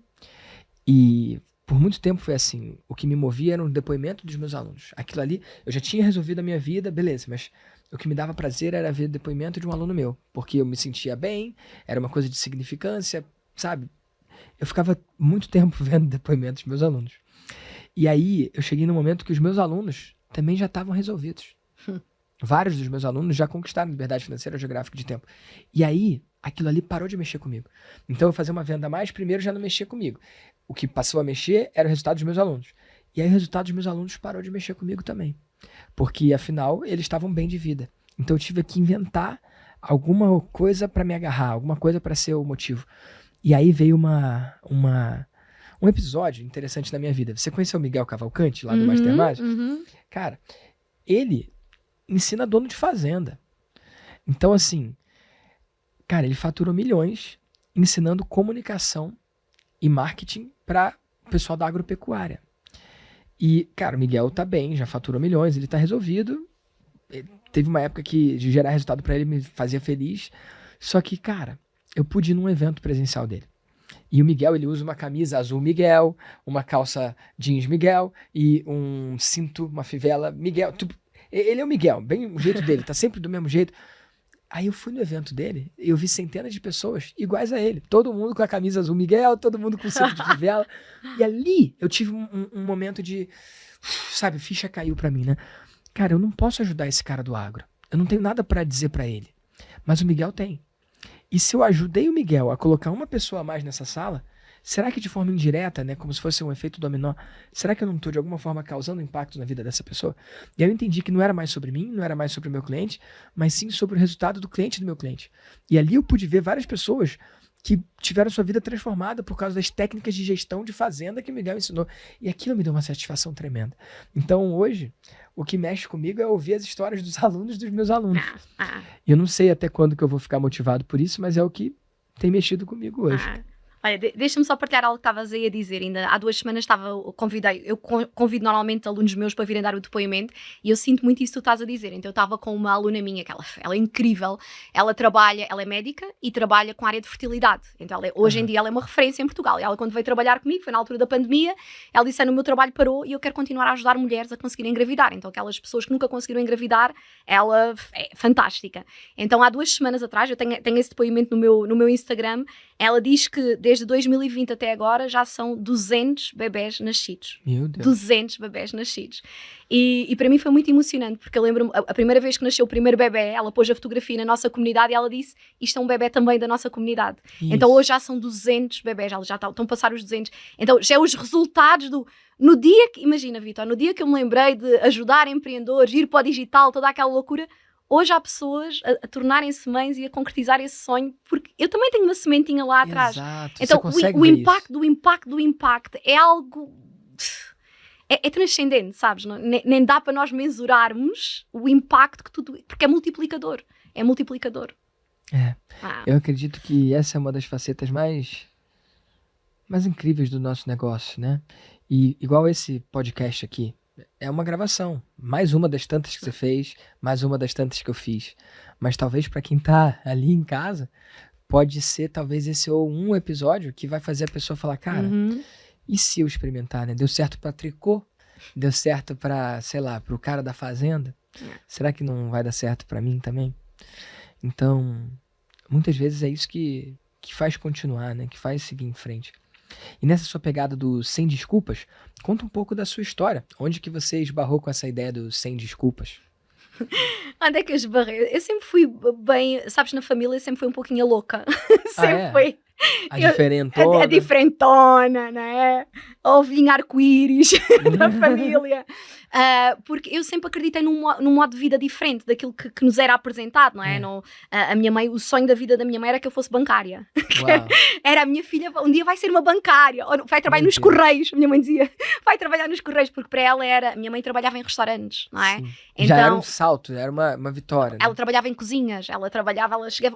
E por muito tempo foi assim, o que me movia era um depoimento dos meus alunos. Aquilo ali, eu já tinha resolvido a minha vida, beleza, mas o que me dava prazer era ver o depoimento de um aluno meu, porque eu me sentia bem, era uma coisa de significância, sabe? Eu ficava muito tempo vendo depoimentos dos meus alunos. E aí, eu cheguei num momento que os meus alunos também já estavam resolvidos. Vários dos meus alunos já conquistaram liberdade financeira, geográfica e de tempo. E aí, aquilo ali parou de mexer comigo. Então, eu fazia uma venda a mais, primeiro já não mexia comigo. O que passou a mexer era o resultado dos meus alunos. E aí, o resultado dos meus alunos parou de mexer comigo também. Porque, afinal, eles estavam bem de vida. Então, eu tive que inventar alguma coisa para me agarrar, alguma coisa para ser o motivo. E aí veio um episódio interessante na minha vida. Você conheceu o Miguel Cavalcante, lá do Master Mágico? Cara, ele ensina dono de fazenda. Então, assim, cara, ele faturou milhões ensinando comunicação e marketing para o pessoal da agropecuária. E, cara, o Miguel tá bem, já faturou milhões, ele tá resolvido. Teve uma época que de gerar resultado para ele me fazia feliz. Só que, cara, eu pude ir num evento presencial dele. E o Miguel, ele usa uma camisa azul Miguel, uma calça jeans Miguel e um cinto, uma fivela Miguel. Tipo, ele é o Miguel, bem o jeito dele, tá sempre do mesmo jeito. Aí eu fui no evento dele e eu vi centenas de pessoas iguais a ele. Todo mundo com a camisa azul Miguel, todo mundo com cinto de fivela. E ali eu tive um momento de, sabe, ficha caiu pra mim, né? Cara, eu não posso ajudar esse cara do agro. Eu não tenho nada pra dizer pra ele. Mas o Miguel tem. E se eu ajudei o Miguel a colocar uma pessoa a mais nessa sala, será que de forma indireta, né, como se fosse um efeito dominó, será que eu não estou de alguma forma causando impacto na vida dessa pessoa? E aí eu entendi que não era mais sobre mim, não era mais sobre o meu cliente, mas sim sobre o resultado do cliente do meu cliente. E ali eu pude ver várias pessoas que tiveram sua vida transformada por causa das técnicas de gestão de fazenda que o Miguel ensinou. E aquilo me deu uma satisfação tremenda. Então hoje, o que mexe comigo é ouvir as histórias dos alunos dos meus alunos. E eu não sei até quando que eu vou ficar motivado por isso, mas é o que tem mexido comigo hoje. Olha, deixa-me só partilhar algo que estavas aí a dizer. Ainda há 2 semanas eu convido normalmente alunos meus para virem dar o depoimento e eu sinto muito isso que tu estás a dizer. Então eu estava com uma aluna minha, que ela é incrível, ela é médica e trabalha com a área de fertilidade. Então hoje em dia ela é uma referência em Portugal. E ela, quando veio trabalhar comigo, foi na altura da pandemia, ela disse: no meu trabalho parou e eu quero continuar a ajudar mulheres a conseguirem engravidar. Então aquelas pessoas que nunca conseguiram engravidar, ela é fantástica. Então há 2 semanas atrás, eu tenho esse depoimento no meu Instagram, ela diz que desde 2020 até agora já são 200 bebés nascidos. Meu Deus. 200 bebés nascidos. E para mim foi muito emocionante, porque eu lembro-me, a primeira vez que nasceu o primeiro bebé, ela pôs a fotografia na nossa comunidade e ela disse: isto é um bebé também da nossa comunidade. Isso. Então hoje já são 200 bebés, já estão a passar os 200. Então já é os resultados no dia que, imagina, Vitor, no dia que eu me lembrei de ajudar empreendedores, ir para o digital, toda aquela loucura, hoje há pessoas a tornarem-se mães e a concretizar esse sonho, porque eu também tenho uma sementinha lá atrás. Exato. Então o impacto do impacto é algo... É transcendente, sabes? Nem dá para nós mensurarmos o impacto que tudo... Porque é multiplicador. É multiplicador. Eu acredito que essa é uma das facetas mais incríveis do nosso negócio, né? E igual esse podcast aqui, é uma gravação. Mais uma das tantas que você fez, mais uma das tantas que eu fiz. Mas talvez para quem tá ali em casa, pode ser talvez esse ou um episódio que vai fazer a pessoa falar: cara, e se eu experimentar, né? Deu certo para tricô? Deu certo para, sei lá, pro cara da fazenda? Será que não vai dar certo para mim também? Então, muitas vezes é isso que faz continuar, né? Que faz seguir em frente. E nessa sua pegada do sem desculpas, conta um pouco da sua história. Onde que você esbarrou com essa ideia do sem desculpas? Onde é que eu esbarrei? Eu sempre fui bem, sabes, na família sempre fui um pouquinho louca. Sempre é? foi. A diferentona. A diferentona, né? Ou vinha arco-íris da família. Porque eu sempre acreditei num modo de vida diferente daquilo que nos era apresentado, não é? A minha mãe, o sonho da vida da minha mãe era que eu fosse bancária. Era a minha filha, um dia vai ser uma bancária, ou vai trabalhar nos Correios. A minha mãe dizia, vai trabalhar nos Correios, porque para ela era, a minha mãe trabalhava em restaurantes, não é? Então, já era um salto, era uma vitória. Ela trabalhava em cozinhas, ela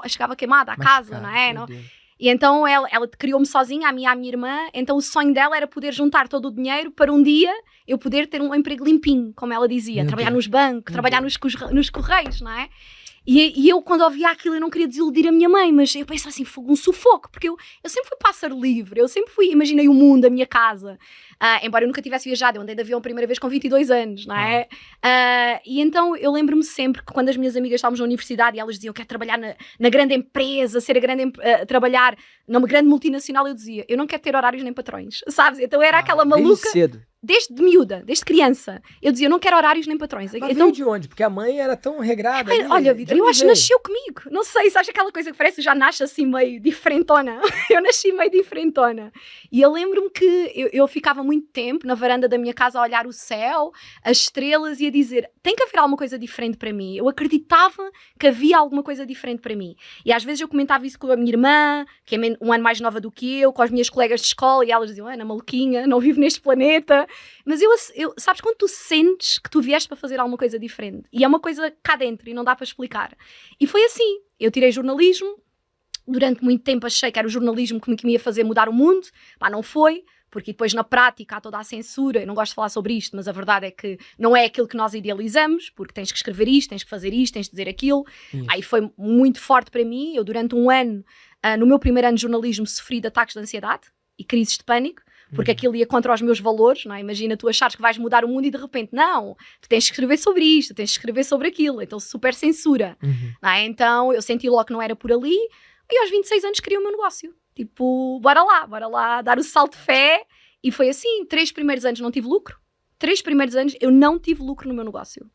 chegava queimada à casa, não é? E então ela criou-me sozinha, a mim e à minha irmã, então o sonho dela era poder juntar todo o dinheiro para um dia eu poder ter um emprego limpinho, como ela dizia, trabalhar nos bancos, trabalhar nos Correios, não é? E eu, quando ouvia aquilo, eu não queria desiludir a minha mãe, mas eu pensava assim, um sufoco, porque eu sempre fui pássaro livre, eu sempre imaginei o mundo, a minha casa, embora eu nunca tivesse viajado, eu andei de avião a primeira vez com 22 anos, não é? E então eu lembro-me sempre que quando as minhas amigas estávamos na universidade e elas diziam que quero trabalhar na grande empresa, trabalhar numa grande multinacional, eu dizia, eu não quero ter horários nem patrões, sabes? Então era aquela maluca... Desde cedo. Desde miúda, desde criança. Eu dizia, eu não quero horários nem patrões. Mas então, veio de onde? Porque a mãe era tão regrada. Olha, Vitor, eu acho que nasceu comigo. Não sei, se acha aquela coisa que parece que já nasce assim meio diferentona. Eu nasci meio diferentona. E eu lembro-me que eu ficava muito tempo na varanda da minha casa a olhar o céu, as estrelas e a dizer, tem que haver alguma coisa diferente para mim. Eu acreditava que havia alguma coisa diferente para mim. E às vezes eu comentava isso com a minha irmã, que é um ano mais nova do que eu, com as minhas colegas de escola, e elas diziam, Ana, maluquinha, não vivo neste planeta. Mas eu sabes quando tu sentes que tu vieste para fazer alguma coisa diferente? E é uma coisa cá dentro e não dá para explicar. E foi assim. Eu tirei jornalismo. Durante muito tempo achei que era o jornalismo que me ia fazer mudar o mundo. Pá, não foi. Porque depois na prática há toda a censura. Eu não gosto de falar sobre isto, mas a verdade é que não é aquilo que nós idealizamos. Porque tens que escrever isto, tens que fazer isto, tens que dizer aquilo. Aí foi muito forte para mim. Eu durante um ano, no meu primeiro ano de jornalismo, sofri de ataques de ansiedade e crises de pânico. Porque aquilo ia contra os meus valores, não é? Imagina tu achares que vais mudar o mundo e de repente, não, tu tens que escrever sobre isto, tens que escrever sobre aquilo, então super censura, não é? Então eu senti logo que não era por ali e aos 26 anos criei o meu negócio. Tipo, bora lá, dar o salto de fé. E foi assim, 3 primeiros anos não tive lucro, 3 primeiros anos eu não tive lucro no meu negócio.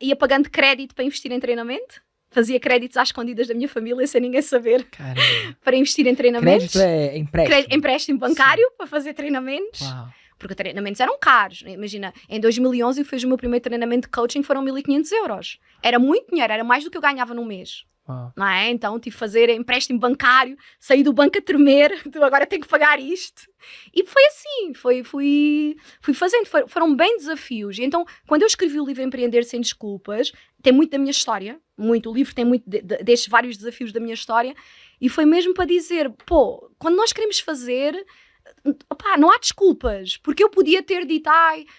Ia pagando crédito para investir em treinamento. Fazia créditos às escondidas da minha família, sem ninguém saber, para investir em treinamentos. Crédito é empréstimo? Empréstimo bancário. Sim. Para fazer treinamentos. Uau. Porque os treinamentos eram caros. Imagina, em 2011 eu fiz o meu primeiro treinamento de coaching, foram 1.500 euros. Era muito dinheiro, era mais do que eu ganhava num mês. Não é? Então tive que fazer empréstimo bancário, saí do banco a tremer, agora tenho que pagar isto. E foi assim, fui fazendo, foram bem desafios. E então, quando eu escrevi o livro Empreender Sem Desculpas, tem muito da minha história, o livro tem muito destes vários desafios da minha história, e foi mesmo para dizer, quando nós queremos fazer... Opá, não há desculpas, porque eu podia ter dito,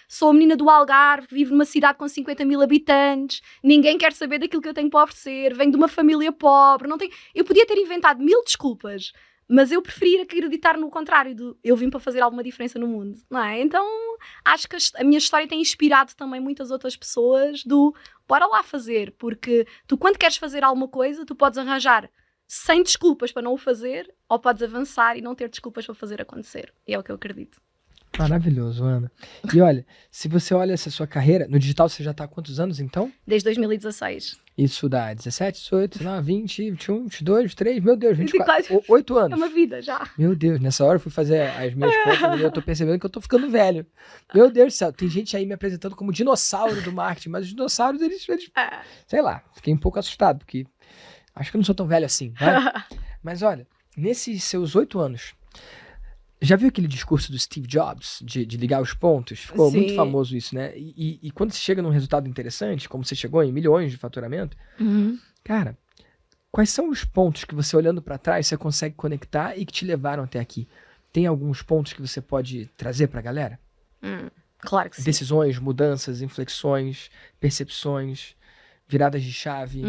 sou a menina do Algarve, vivo numa cidade com 50 mil habitantes, ninguém quer saber daquilo que eu tenho para oferecer, venho de uma família pobre, eu podia ter inventado 1000 desculpas, mas eu preferia acreditar no contrário, eu vim para fazer alguma diferença no mundo, não é? Então acho que a minha história tem inspirado também muitas outras pessoas bora lá fazer, porque tu quando queres fazer alguma coisa, tu podes arranjar sem desculpas para não o fazer, ou podes avançar e não ter desculpas para fazer acontecer. E é o que eu acredito. Maravilhoso, Ana. E olha, se você olha essa sua carreira, no digital você já está há quantos anos, então? Desde 2016. Isso dá 17, 18, 19, 20, 21, 22, 23, meu Deus, 24, 8 anos. É uma vida já. Meu Deus, nessa hora eu fui fazer as minhas contas e eu tô percebendo que eu tô ficando velho. Meu Deus do céu, tem gente aí me apresentando como dinossauro do marketing, mas os dinossauros, eles sei lá, fiquei um pouco assustado, porque acho que eu não sou tão velho assim, né? Mas olha, nesses seus 8 anos, já viu aquele discurso do Steve Jobs, de ligar os pontos? Ficou muito famoso isso, né? E quando você chega num resultado interessante, como você chegou em milhões de faturamento, cara, quais são os pontos que você, olhando para trás, você consegue conectar e que te levaram até aqui? Tem alguns pontos que você pode trazer pra galera? Claro que sim. Decisões, mudanças, inflexões, percepções, viradas de chave.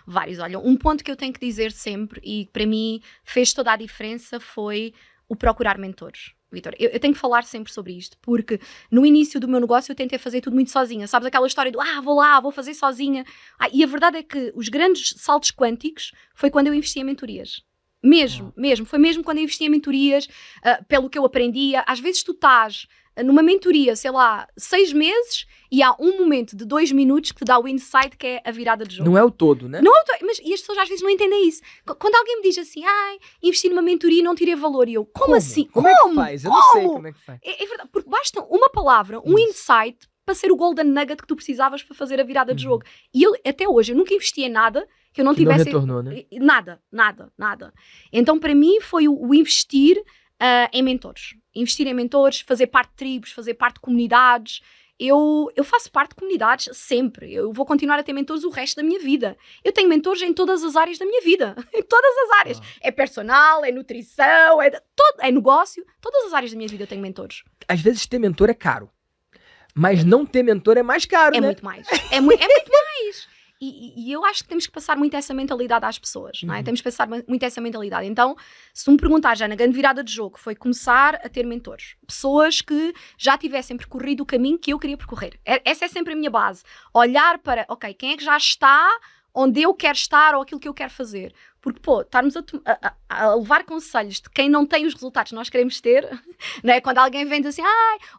Vários. Olha, um ponto que eu tenho que dizer sempre, e para mim fez toda a diferença, foi o procurar mentores. Vitor, eu tenho que falar sempre sobre isto, porque no início do meu negócio eu tentei fazer tudo muito sozinha. Sabes aquela história do, vou fazer sozinha. E a verdade é que os grandes saltos quânticos foi quando eu investi em mentorias. Mesmo. Foi mesmo quando eu investi em mentorias, pelo que eu aprendia. Às vezes tu estás numa mentoria, sei lá, 6 meses e há um momento de 2 minutos que te dá o insight que é a virada de jogo. Não é o todo, né? Não, mas e as pessoas às vezes não entendem isso. Quando alguém me diz assim, investi numa mentoria e não tirei valor, e eu, como assim? Como é que faz? Eu não sei como é que faz. É verdade, porque basta uma palavra, um insight, para ser o golden nugget que tu precisavas para fazer a virada de jogo. E eu, até hoje, eu nunca investi em nada que eu não tivesse... Não retornou, né? Nada. Então, para mim, foi o investir em mentores. Investir em mentores, fazer parte de tribos, fazer parte de comunidades. Eu faço parte de comunidades sempre. Eu vou continuar a ter mentores o resto da minha vida. Eu tenho mentores em todas as áreas da minha vida. Em todas as áreas. É personal, é nutrição, é negócio. Todas as áreas da minha vida eu tenho mentores. Às vezes ter mentor é caro. Mas não ter mentor é mais caro, né? Muito mais. É muito mais. E eu acho que temos que passar muito essa mentalidade às pessoas, não é? Temos que passar muito essa mentalidade. Então, se tu me perguntares, já na grande virada de jogo, foi começar a ter mentores. Pessoas que já tivessem percorrido o caminho que eu queria percorrer. Essa é sempre a minha base. Olhar para, ok, quem é que já está onde eu quero estar ou aquilo que eu quero fazer. Porque, estarmos a levar conselhos de quem não tem os resultados que nós queremos ter, não é? Quando alguém vem dizer assim,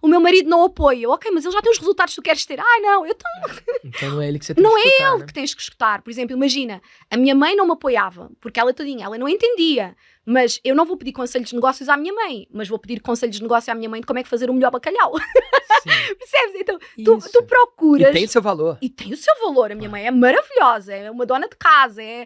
o meu marido não apoia. Ok, mas ele já tem os resultados que tu queres ter. Não, Então não é ele que você tem que escutar, Não é ele que tens que escutar. Por exemplo, imagina, a minha mãe não me apoiava, porque ela não entendia. Mas eu não vou pedir conselhos de negócios à minha mãe, mas vou pedir conselhos de negócio à minha mãe de como é que fazer o melhor bacalhau. Percebes? Então, tu procuras... E tem o seu valor. E tem o seu valor. A minha mãe é maravilhosa, é uma dona de casa, é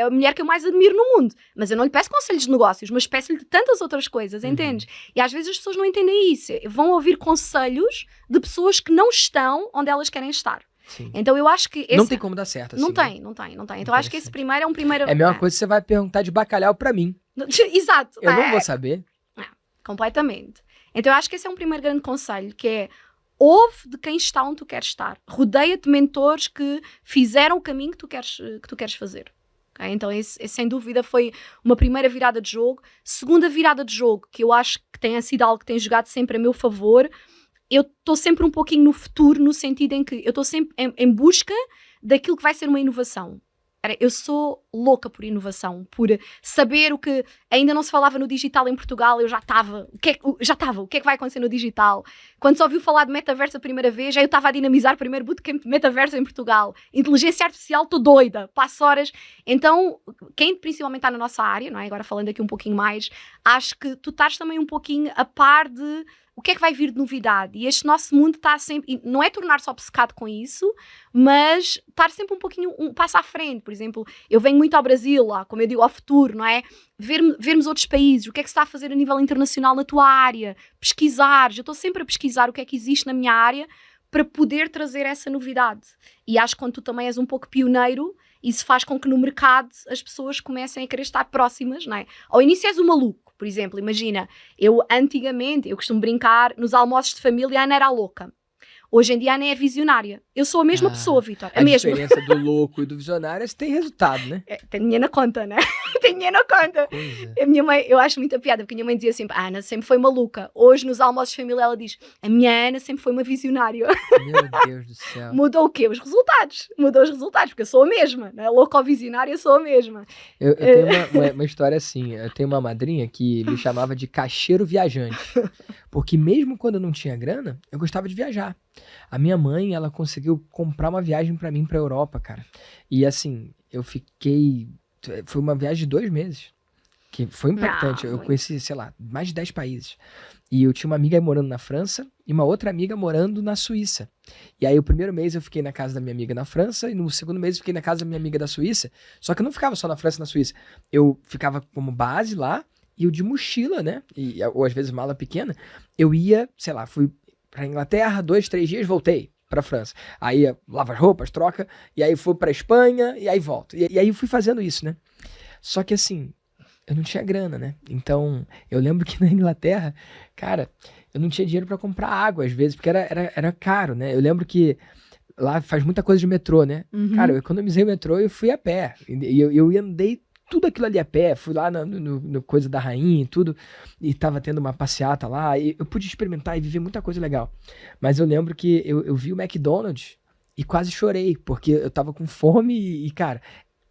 a mulher que eu mais admiro no mundo. Mas eu não lhe peço conselhos de negócios, mas peço-lhe de tantas outras coisas, entendes? E às vezes as pessoas não entendem isso. Vão ouvir conselhos de pessoas que não estão onde elas querem estar. Sim. Então eu acho que... Não tem como dar certo assim. Não tem. Então acho que esse primeiro é um primeiro... É a mesma coisa que você vai perguntar de bacalhau pra mim. Exato. Eu não vou saber. Completamente. Então eu acho que esse é um primeiro grande conselho, que é ouve de quem está onde tu queres estar. Rodeia-te de mentores que fizeram o caminho que tu queres fazer. Okay? Então esse sem dúvida foi uma primeira virada de jogo. Segunda virada de jogo, que eu acho que tem sido algo que tem jogado sempre a meu favor. Eu estou sempre um pouquinho no futuro, no sentido em que eu estou sempre em busca daquilo que vai ser uma inovação. Eu sou louca por inovação, por saber o que ainda não se falava no digital em Portugal. Eu já estava. O que é que vai acontecer no digital? Quando se ouviu falar de metaverso a primeira vez, já eu estava a dinamizar o primeiro bootcamp de metaverso em Portugal. Inteligência artificial, estou doida, passo horas. Então, quem principalmente está na nossa área, não é? Agora falando aqui um pouquinho mais, acho que tu estás também um pouquinho a par de o que é que vai vir de novidade. E este nosso mundo está sempre... Não é tornar-se obcecado com isso, mas estar sempre um pouquinho, um passo à frente. Por exemplo, eu venho muito ao Brasil, lá, como eu digo, ao futuro, não é? Vermos outros países, o que é que se está a fazer a nível internacional na tua área, pesquisar. Eu estou sempre a pesquisar o que é que existe na minha área para poder trazer essa novidade. E acho que quando tu também és um pouco pioneiro, isso faz com que no mercado as pessoas comecem a querer estar próximas, não é? Ao início és um maluco. Por exemplo, imagina, eu costumo brincar, nos almoços de família a Ana era a louca. Hoje em dia a Ana é visionária. Eu sou a mesma pessoa, Vitor. A diferença do louco e do visionário é que tem resultado, né? Tem dinheiro na conta, né? Tem dinheiro na conta. A minha mãe, eu acho muita piada, porque a minha mãe dizia sempre, a Ana sempre foi maluca. Hoje, nos almoços de família, ela diz, a minha Ana sempre foi uma visionária. Meu Deus do céu. Mudou o quê? Os resultados. Mudou os resultados, porque eu sou a mesma. Não é? Louca ou visionária, eu sou a mesma. Eu tenho uma história assim. Eu tenho uma madrinha que me chamava de caixeiro viajante. Porque mesmo quando eu não tinha grana, eu gostava de viajar. A minha mãe, ela conseguiu comprar uma viagem pra mim pra Europa, cara. E assim, eu fiquei... Foi uma viagem de 2 meses. Que foi impactante. Eu conheci, sei lá, mais de 10 países. E eu tinha uma amiga morando na França e uma outra amiga morando na Suíça. E aí o primeiro mês eu fiquei na casa da minha amiga na França e no segundo mês eu fiquei na casa da minha amiga da Suíça. Só que eu não ficava só na França e na Suíça. Eu ficava como base lá e eu de mochila, né? Ou às vezes mala pequena. Eu ia, sei lá, fui pra Inglaterra, 2, 3 dias, voltei pra França. Aí lava as roupas, troca, e aí fui pra Espanha, e aí volto. E aí eu fui fazendo isso, né? Só que assim, eu não tinha grana, né? Então, eu lembro que na Inglaterra, cara, eu não tinha dinheiro pra comprar água às vezes, porque era caro, né? Eu lembro que lá faz muita coisa de metrô, né? Cara, eu economizei o metrô e eu fui a pé. E eu andei tudo aquilo ali a pé, fui lá no coisa da rainha e tudo, e tava tendo uma passeata lá, e eu pude experimentar e viver muita coisa legal. Mas eu lembro que eu vi o McDonald's e quase chorei, porque eu tava com fome e cara,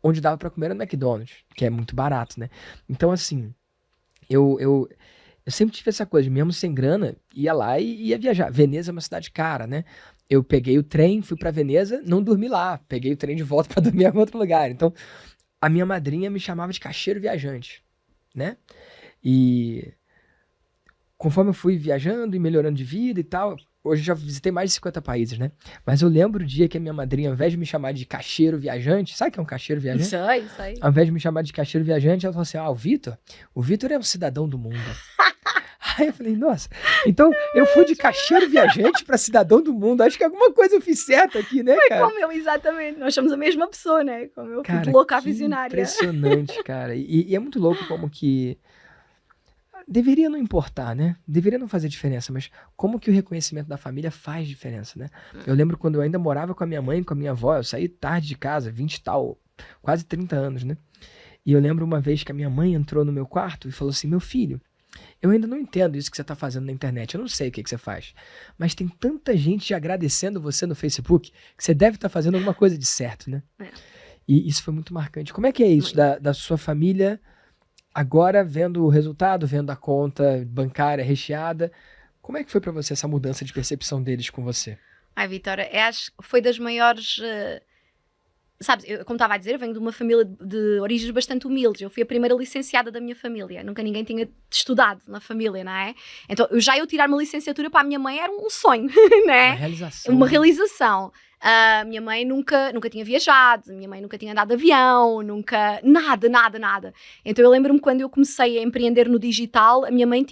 onde dava pra comer era no McDonald's, que é muito barato, né? Então assim, eu eu sempre tive essa coisa, mesmo sem grana, ia lá e ia viajar. Veneza é uma cidade cara, né? Eu peguei o trem, fui pra Veneza, não dormi lá. Peguei o trem de volta pra dormir em algum outro lugar. Então, a minha madrinha me chamava de caixeiro viajante, né? E conforme eu fui viajando e melhorando de vida e tal, hoje eu já visitei mais de 50 países, né? Mas eu lembro o dia que a minha madrinha, ao invés de me chamar de caixeiro viajante, sabe o que é um caixeiro viajante? Isso aí. Ao invés de me chamar de caixeiro viajante, ela falou assim, o Vitor é um cidadão do mundo. Aí eu falei, nossa, então eu fui de caixeiro viajante pra cidadão do mundo, acho que alguma coisa eu fiz certo aqui, né, cara? Como eu, exatamente. Nós somos a mesma pessoa, né? Como eu, Cara, fui louca a que visionária. impressionante, cara. E é muito louco como que deveria não importar, né? Deveria não fazer diferença, mas como que o reconhecimento da família faz diferença, né? Eu lembro quando eu ainda morava com a minha mãe e com a minha avó, eu saí tarde de casa, 20 e tal, quase 30 anos, né? E eu lembro uma vez que a minha mãe entrou no meu quarto e falou assim, meu filho, eu ainda não entendo isso que você tá fazendo na internet, eu não sei o que você faz, mas tem tanta gente agradecendo você no Facebook que você deve estar fazendo alguma coisa de certo, né? É. E isso foi muito marcante. Como é que é isso da sua família agora vendo o resultado, vendo a conta bancária recheada? Como é que foi pra você essa mudança de percepção deles com você? Ai, Vitória, acho que foi das maiores... Sabes, como estava a dizer, eu venho de uma família de origens bastante humildes. Eu fui a primeira licenciada da minha família. Nunca ninguém tinha estudado na família, não é? Então, eu tirar uma licenciatura para a minha mãe era um sonho, não é? Uma realização. Uma realização. A minha mãe nunca tinha viajado, a minha mãe nunca tinha andado de avião, nada. Então eu lembro-me quando eu comecei a empreender no digital, a minha mãe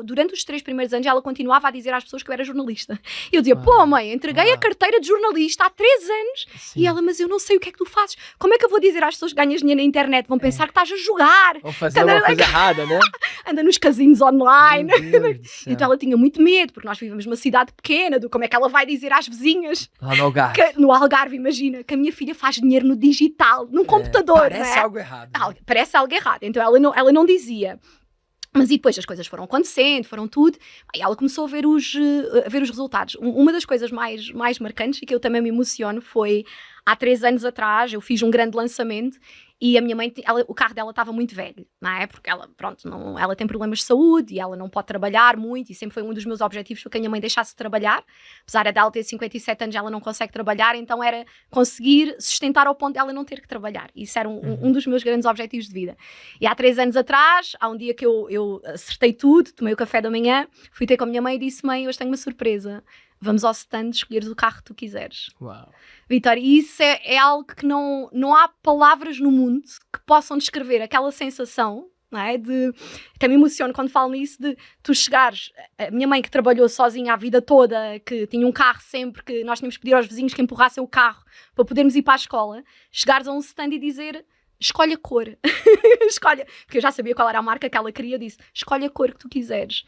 durante os 3 primeiros anos, ela continuava a dizer às pessoas que eu era jornalista. E eu dizia, pô mãe, entreguei a carteira de jornalista há 3 anos. Sim. E ela, mas eu não sei o que é que tu fazes. Como é que eu vou dizer às pessoas que ganhas dinheiro na internet? Vão pensar que estás a jogar. Vou fazer uma coisa errada, né? Anda nos casinos online. Meu Deus do céu. Então ela tinha muito medo, porque nós vivemos numa cidade pequena, do como é que ela vai dizer às vizinhas. Lá no Algarve. No Algarve, imagina, que a minha filha faz dinheiro no digital, num computador, Parece não é? algo errado. Né? Parece algo errado. Então ela não dizia. Mas e depois as coisas foram acontecendo, foram tudo. Aí ela começou a ver os resultados. Uma das coisas mais marcantes e que eu também me emociono foi, há 3 anos atrás, eu fiz um grande lançamento e a minha mãe, o carro dela estava muito velho, não é? Porque ela, ela tem problemas de saúde e ela não pode trabalhar muito e sempre foi um dos meus objetivos que a minha mãe deixasse de trabalhar. Apesar dela ter 57 anos, ela não consegue trabalhar, então era conseguir sustentar ao ponto dela não ter que trabalhar. Isso era um dos meus grandes objetivos de vida. E há 3 anos atrás, há um dia que eu acertei tudo, tomei o café da manhã, fui ter com a minha mãe e disse, mãe, hoje tenho uma surpresa. Vamos ao stand escolheres o carro que tu quiseres. Uau. Vitória, isso é algo que não há palavras no mundo que possam descrever aquela sensação, não é? Até me emociono quando falo nisso, de tu chegares, a minha mãe que trabalhou sozinha a vida toda, que tinha um carro sempre, que nós tínhamos que pedir aos vizinhos que empurrassem o carro para podermos ir para a escola, chegares a um stand e dizer, escolhe a cor. Escolhe, porque eu já sabia qual era a marca que ela queria, disse, escolhe a cor que tu quiseres.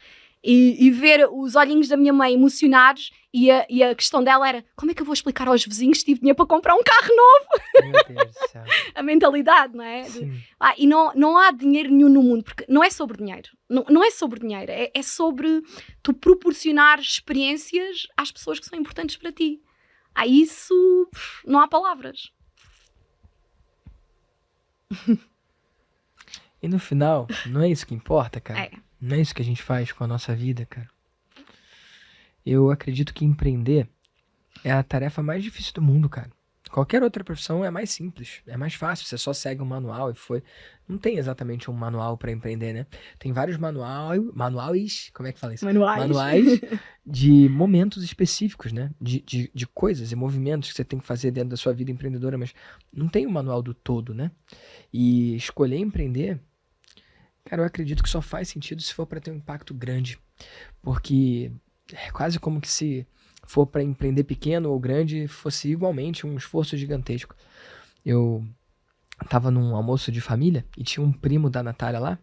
E ver os olhinhos da minha mãe emocionados e a questão dela era, como é que eu vou explicar aos vizinhos que tive dinheiro para comprar um carro novo? Meu Deus do céu. A mentalidade, não é? Sim. E não há dinheiro nenhum no mundo, porque não é sobre dinheiro. Não é sobre dinheiro, é sobre tu proporcionar experiências às pessoas que são importantes para ti. Isso não há palavras. E no final, não é isso que importa, cara? É. Não é isso que a gente faz com a nossa vida, cara. Eu acredito que empreender é a tarefa mais difícil do mundo, cara. Qualquer outra profissão é mais simples, é mais fácil, você só segue um manual e foi. Não tem exatamente um manual para empreender, né? Tem vários manuais, como é que fala isso? Manuais de momentos específicos, né? De coisas e movimentos que você tem que fazer dentro da sua vida empreendedora, mas não tem um manual do todo, né? E escolher empreender, cara, eu acredito que só faz sentido se for para ter um impacto grande, porque é quase como que se for para empreender pequeno ou grande, fosse igualmente um esforço gigantesco. Eu tava num almoço de família e tinha um primo da Natália lá,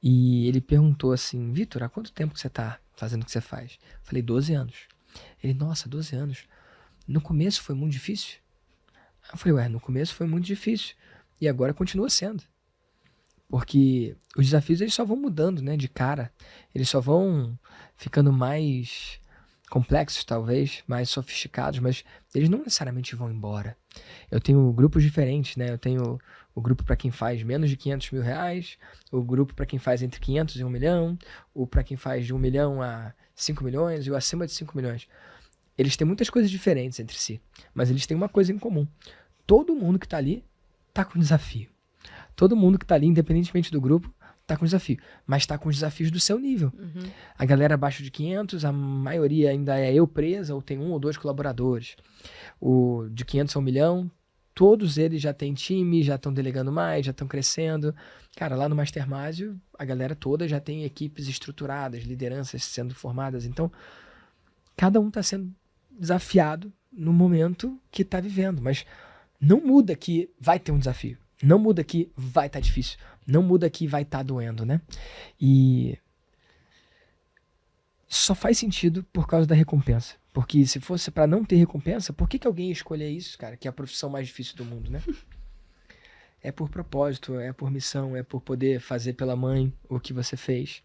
e ele perguntou assim, Vitor, há quanto tempo que você tá fazendo o que você faz? Eu falei, 12 anos. Ele, nossa, 12 anos. No começo foi muito difícil? Eu falei, no começo foi muito difícil, e agora continua sendo. Porque os desafios eles só vão mudando, né, de cara. Eles só vão ficando mais complexos, talvez, mais sofisticados, mas eles não necessariamente vão embora. Eu tenho grupos diferentes, né? Eu tenho o grupo para quem faz menos de 500 mil reais, o grupo para quem faz entre 500 e 1 milhão, o para quem faz de 1 milhão a 5 milhões e o acima de 5 milhões. Eles têm muitas coisas diferentes entre si, mas eles têm uma coisa em comum. Todo mundo que está ali está com desafio. Todo mundo que está ali, independentemente do grupo, está com desafio, mas está com os desafios do seu nível. A galera abaixo de 500, a maioria ainda é eu presa ou tem 1 ou 2 colaboradores. O de 500 a 1 milhão, todos eles já têm time, já estão delegando mais, já estão crescendo. Cara, lá no Mastermásio, a galera toda já tem equipes estruturadas, lideranças sendo formadas. Então, cada um está sendo desafiado no momento que está vivendo, mas não muda que vai ter um desafio. Não muda que vai estar difícil. Não muda que vai estar doendo, né? E só faz sentido por causa da recompensa. Porque se fosse para não ter recompensa, por que alguém ia escolher isso, cara? Que é a profissão mais difícil do mundo, né? É por propósito, é por missão, é por poder fazer pela mãe o que você fez.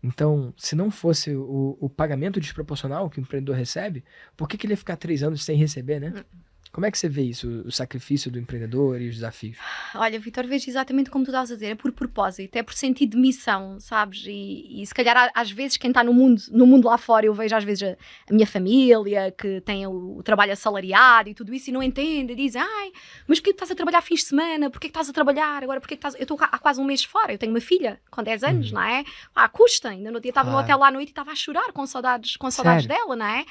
Então, se não fosse o pagamento desproporcional que o empreendedor recebe, por que ele ia ficar 3 anos sem receber, né? Como é que você vê isso, o sacrifício do empreendedor e os desafios? Olha, Vitor, vejo exatamente como tu estavas a dizer, é por propósito, é por sentido de missão, sabes? E se calhar às vezes quem está no mundo lá fora, eu vejo às vezes a minha família, que tem o trabalho assalariado e tudo isso, e não entende, e diz, ai, mas porquê que estás a trabalhar fins de semana? Porquê que estás a trabalhar? Agora porquê que estás... Eu estou há quase 1 mês fora, eu tenho uma filha com 10 anos, não é? Custa, ainda no dia estava no hotel lá à noite e estava a chorar com saudades dela, não é?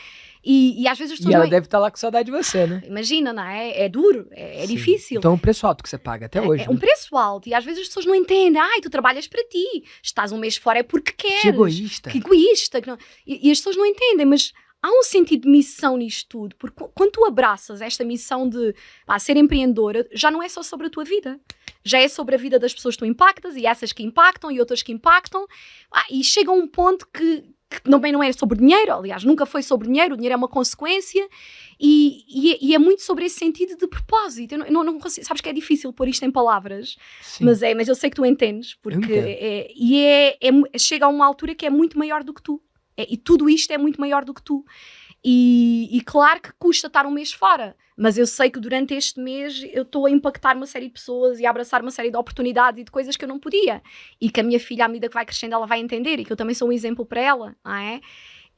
E às vezes as pessoas ela deve estar lá com saudade de você, né? Imagina, não é? É duro, é difícil. Então é um preço alto que você paga até hoje. É um preço alto e às vezes as pessoas não entendem. Ai, tu trabalhas para ti, estás 1 mês fora é porque queres. Que egoísta. Que egoísta. E as pessoas não entendem, mas há um sentido de missão nisto tudo. Porque quando tu abraças esta missão de ser empreendedora, já não é só sobre a tua vida. Já é sobre a vida das pessoas que tu impactas e essas que impactam e outras que impactam. E chega a um ponto que também não é sobre dinheiro, aliás, nunca foi sobre dinheiro, o dinheiro é uma consequência e é muito sobre esse sentido de propósito. Eu não consigo, sabes que é difícil pôr isto em palavras, mas eu sei que tu entendes, porque chega a uma altura que é muito maior do que tu, e tudo isto é muito maior do que tu. E claro que custa estar 1 mês fora, mas eu sei que durante este mês eu estou a impactar uma série de pessoas e a abraçar uma série de oportunidades e de coisas que eu não podia. E que a minha filha, à medida que vai crescendo, ela vai entender e que eu também sou um exemplo para ela, não é?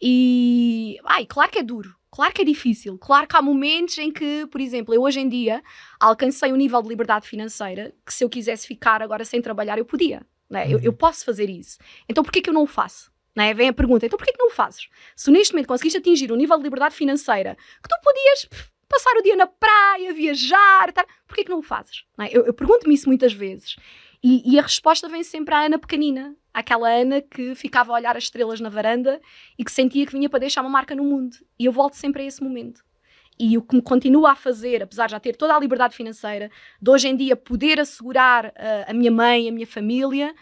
E claro que é duro, claro que é difícil, claro que há momentos em que, por exemplo, eu hoje em dia alcancei um nível de liberdade financeira que se eu quisesse ficar agora sem trabalhar eu podia, não é? Eu posso fazer isso. Então porquê que eu não o faço? Não é? Vem a pergunta, então porquê que não o fazes? Se neste momento conseguiste atingir um nível de liberdade financeira que tu podias passar o dia na praia, viajar, porquê que não o fazes? Não é? Eu pergunto-me isso muitas vezes e a resposta vem sempre à Ana pequenina, aquela Ana que ficava a olhar as estrelas na varanda e que sentia que vinha para deixar uma marca no mundo, e eu volto sempre a esse momento. E o que me continua a fazer, apesar de já ter toda a liberdade financeira, de hoje em dia poder assegurar a minha mãe, a minha família,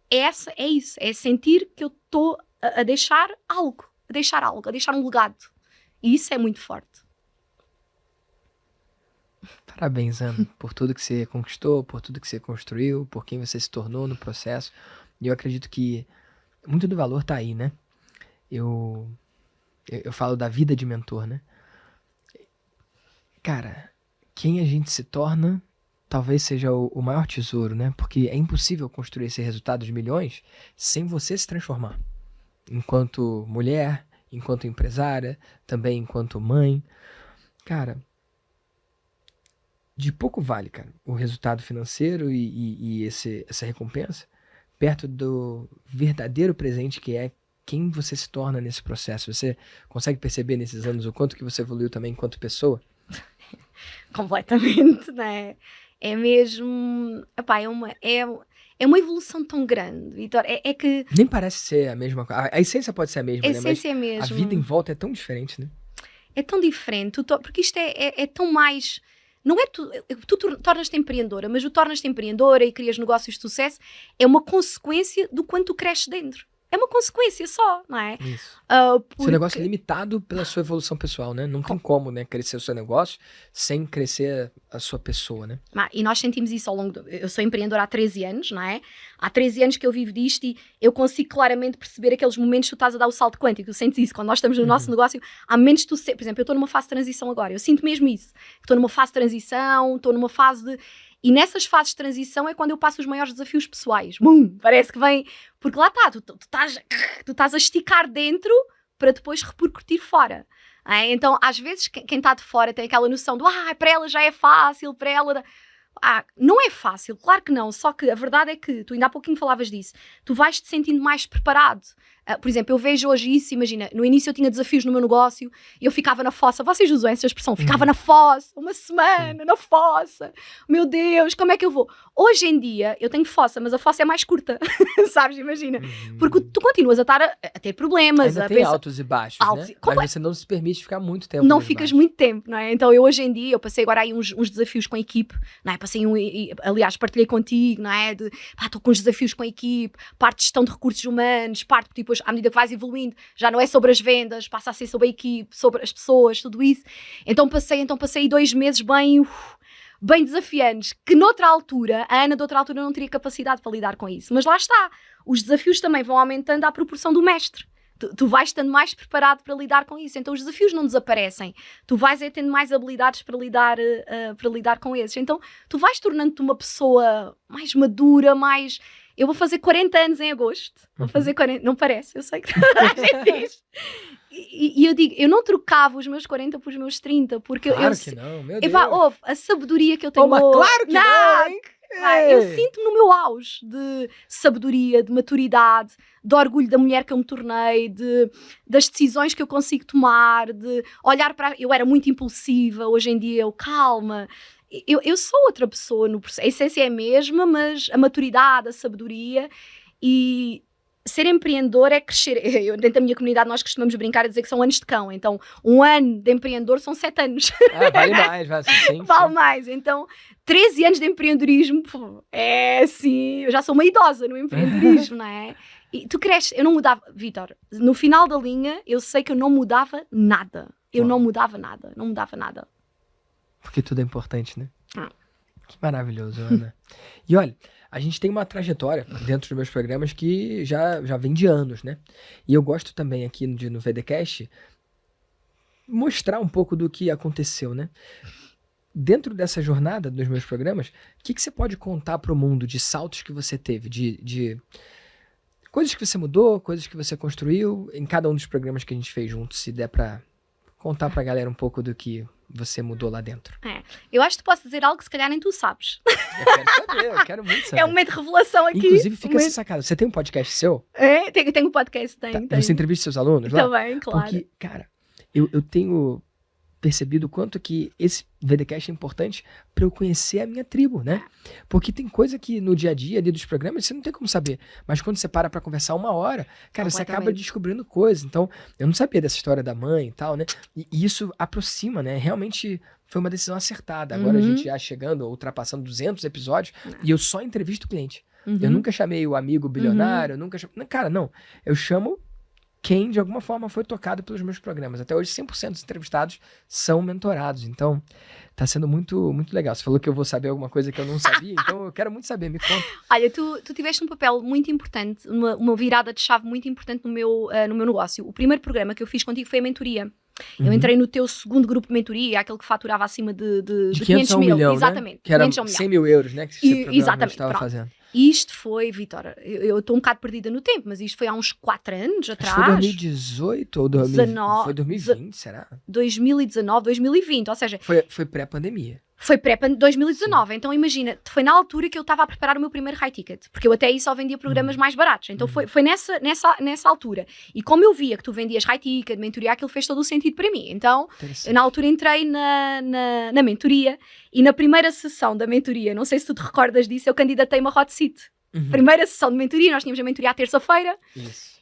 é isso, é sentir que eu estou a deixar algo, a deixar um legado. E isso é muito forte. Parabéns, Ana, por tudo que você conquistou, por tudo que você construiu, por quem você se tornou no processo. E eu acredito que muito do valor tá aí, né? Eu falo da vida de mentor, né? Cara, quem a gente se torna talvez seja o maior tesouro, né? Porque é impossível construir esse resultado de milhões sem você se transformar. Enquanto mulher, enquanto empresária, também enquanto mãe. Cara, de pouco vale, cara, o resultado financeiro e essa recompensa perto do verdadeiro presente que é quem você se torna nesse processo. Você consegue perceber nesses anos o quanto que você evoluiu também enquanto pessoa? Completamente, né? É mesmo... Epá, é uma evolução tão grande, Vitor. É que... Nem parece ser a mesma coisa. A essência pode ser a mesma, a né? essência é Mas mesmo. a vida em volta é tão diferente, né? É tão diferente, porque isto é tão mais... Não é tu tornas-te empreendedora, mas tu tornas-te empreendedora e crias negócios de sucesso, é uma consequência do quanto tu cresces dentro. É uma consequência só, não é? Isso. Seu negócio é limitado pela sua evolução pessoal, né? Não tem como, né, crescer o seu negócio sem crescer a sua pessoa, né? E nós sentimos isso ao longo Eu sou empreendedora há 13 anos, não é? Há 13 anos que eu vivo disto e eu consigo claramente perceber aqueles momentos que tu estás a dar o salto quântico. Tu sentes isso. Quando nós estamos no nosso negócio, há momentos que tu... Por exemplo, eu estou numa fase de transição agora. Eu sinto mesmo isso. Estou numa fase de transição, estou numa fase de... E nessas fases de transição é quando eu passo os maiores desafios pessoais. Parece que vem... Porque lá está, tu estás a esticar dentro para depois repercutir fora. Então, às vezes, quem está de fora tem aquela noção do para ela já é fácil, para ela... não é fácil, claro que não, só que a verdade é que, tu ainda há pouquinho falavas disso, tu vais-te sentindo mais preparado. Por exemplo, eu vejo hoje isso, imagina, no início eu tinha desafios no meu negócio e eu ficava na fossa, vocês usam essa expressão, ficava na fossa, uma semana na fossa, meu Deus, como é que eu vou? Hoje em dia, eu tenho fossa, mas a fossa é mais curta, sabes, imagina, porque tu continuas a estar a ter problemas. Ainda tem altos e baixos, né? Mas você não se permite ficar muito tempo. Não ficas muito tempo, não é? Então eu hoje em dia, eu passei agora aí uns desafios com a equipe, não é? Aliás, partilhei contigo, não é? Estou com uns desafios com a equipe, parte de gestão de recursos humanos, parte, tipo, à medida que vais evoluindo, já não é sobre as vendas, passa a ser sobre a equipe, sobre as pessoas, tudo isso. Então passei 2 meses bem desafiantes, que noutra altura, a Ana de outra altura não teria capacidade para lidar com isso. Mas lá está, os desafios também vão aumentando à proporção do mestre. Tu vais estando mais preparado para lidar com isso. Então os desafios não desaparecem. Tu vais tendo mais habilidades para lidar com esses. Então tu vais tornando-te uma pessoa mais madura, mais... Eu vou fazer 40 anos em agosto. Vou fazer 40... Não parece, eu sei que a gente diz. E eu digo, eu não trocava os meus 40 por os meus 30, porque claro que não, meu Deus. Ouve, a sabedoria que eu tenho... mas claro que não, hein? Eu sinto-me no meu auge de sabedoria, de maturidade, de orgulho da mulher que eu me tornei, das decisões que eu consigo tomar, de olhar para... Eu era muito impulsiva, hoje em dia eu calma. Eu sou outra pessoa no processo. A essência é a mesma, mas a maturidade, a sabedoria e... Ser empreendedor é crescer. Dentro da minha comunidade nós costumamos brincar a dizer que são anos de cão. Então, 1 ano de empreendedor são 7 anos. Vale mais, vale mais. Então, 13 anos de empreendedorismo, eu já sou uma idosa no empreendedorismo, não é? E tu cresces, eu não mudava, Vítor, no final da linha, eu sei que eu não mudava nada. Não mudava nada. Porque tudo é importante, né? Que maravilhoso, Ana. E olha, a gente tem uma trajetória dentro dos meus programas que já vem de anos, né? E eu gosto também aqui no VDcast mostrar um pouco do que aconteceu, né? Dentro dessa jornada dos meus programas, o que você pode contar para o mundo de saltos que você teve, de coisas que você mudou, coisas que você construiu em cada um dos programas que a gente fez juntos, se der para contar para a galera um pouco do que você mudou lá dentro. Eu acho que tu posso dizer algo que se calhar nem tu sabes. Eu quero saber, eu quero muito saber. É um momento de revelação aqui. Inclusive, fica essa sacada. Você tem um podcast seu? Tenho um podcast, tenho. Você entrevista seus alunos lá? Também, claro. Porque, cara, eu tenho percebido o quanto que esse VDcast é importante para eu conhecer a minha tribo, né? Porque tem coisa que no dia a dia ali dos programas você não tem como saber, mas quando você para conversar 1 hora, cara, você acaba descobrindo coisas. Então, eu não sabia dessa história da mãe e tal, né? E isso aproxima, né? Realmente foi uma decisão acertada. Agora a gente já chegando, ultrapassando 200 episódios e eu só entrevisto o cliente. Eu nunca chamei o amigo bilionário, Cara, não. Eu chamo quem de alguma forma foi tocado pelos meus programas. Até hoje 100% dos entrevistados são mentorados, então tá sendo muito, muito legal. Você falou que eu vou saber alguma coisa que eu não sabia, então eu quero muito saber, me conta. Olha, tu tiveste um papel muito importante, uma virada de chave muito importante no meu negócio. O primeiro programa que eu fiz contigo foi a mentoria. Eu entrei no teu segundo grupo de mentoria, aquele que faturava acima de 500 mil. Milhão, exatamente. Né? Que era 100 mil euros, né? Que você exatamente, estava fazendo. E isto foi, Vitória, eu estou um bocado perdida no tempo, mas isto foi há uns 4 anos atrás. Foi 2018 ou 2020? Foi 2020, será? 2019, 2020, ou seja... Foi pré-pandemia. Foi pré-2019, então imagina, foi na altura que eu estava a preparar o meu primeiro high ticket, porque eu até aí só vendia programas mais baratos, então foi nessa altura. E como eu via que tu vendias high ticket, mentoria, aquilo fez todo o sentido para mim. Então, eu na altura entrei na mentoria, e na primeira sessão da mentoria, não sei se tu te recordas disso, eu candidatei uma hot seat. Primeira sessão de mentoria, nós tínhamos a mentoria à terça-feira,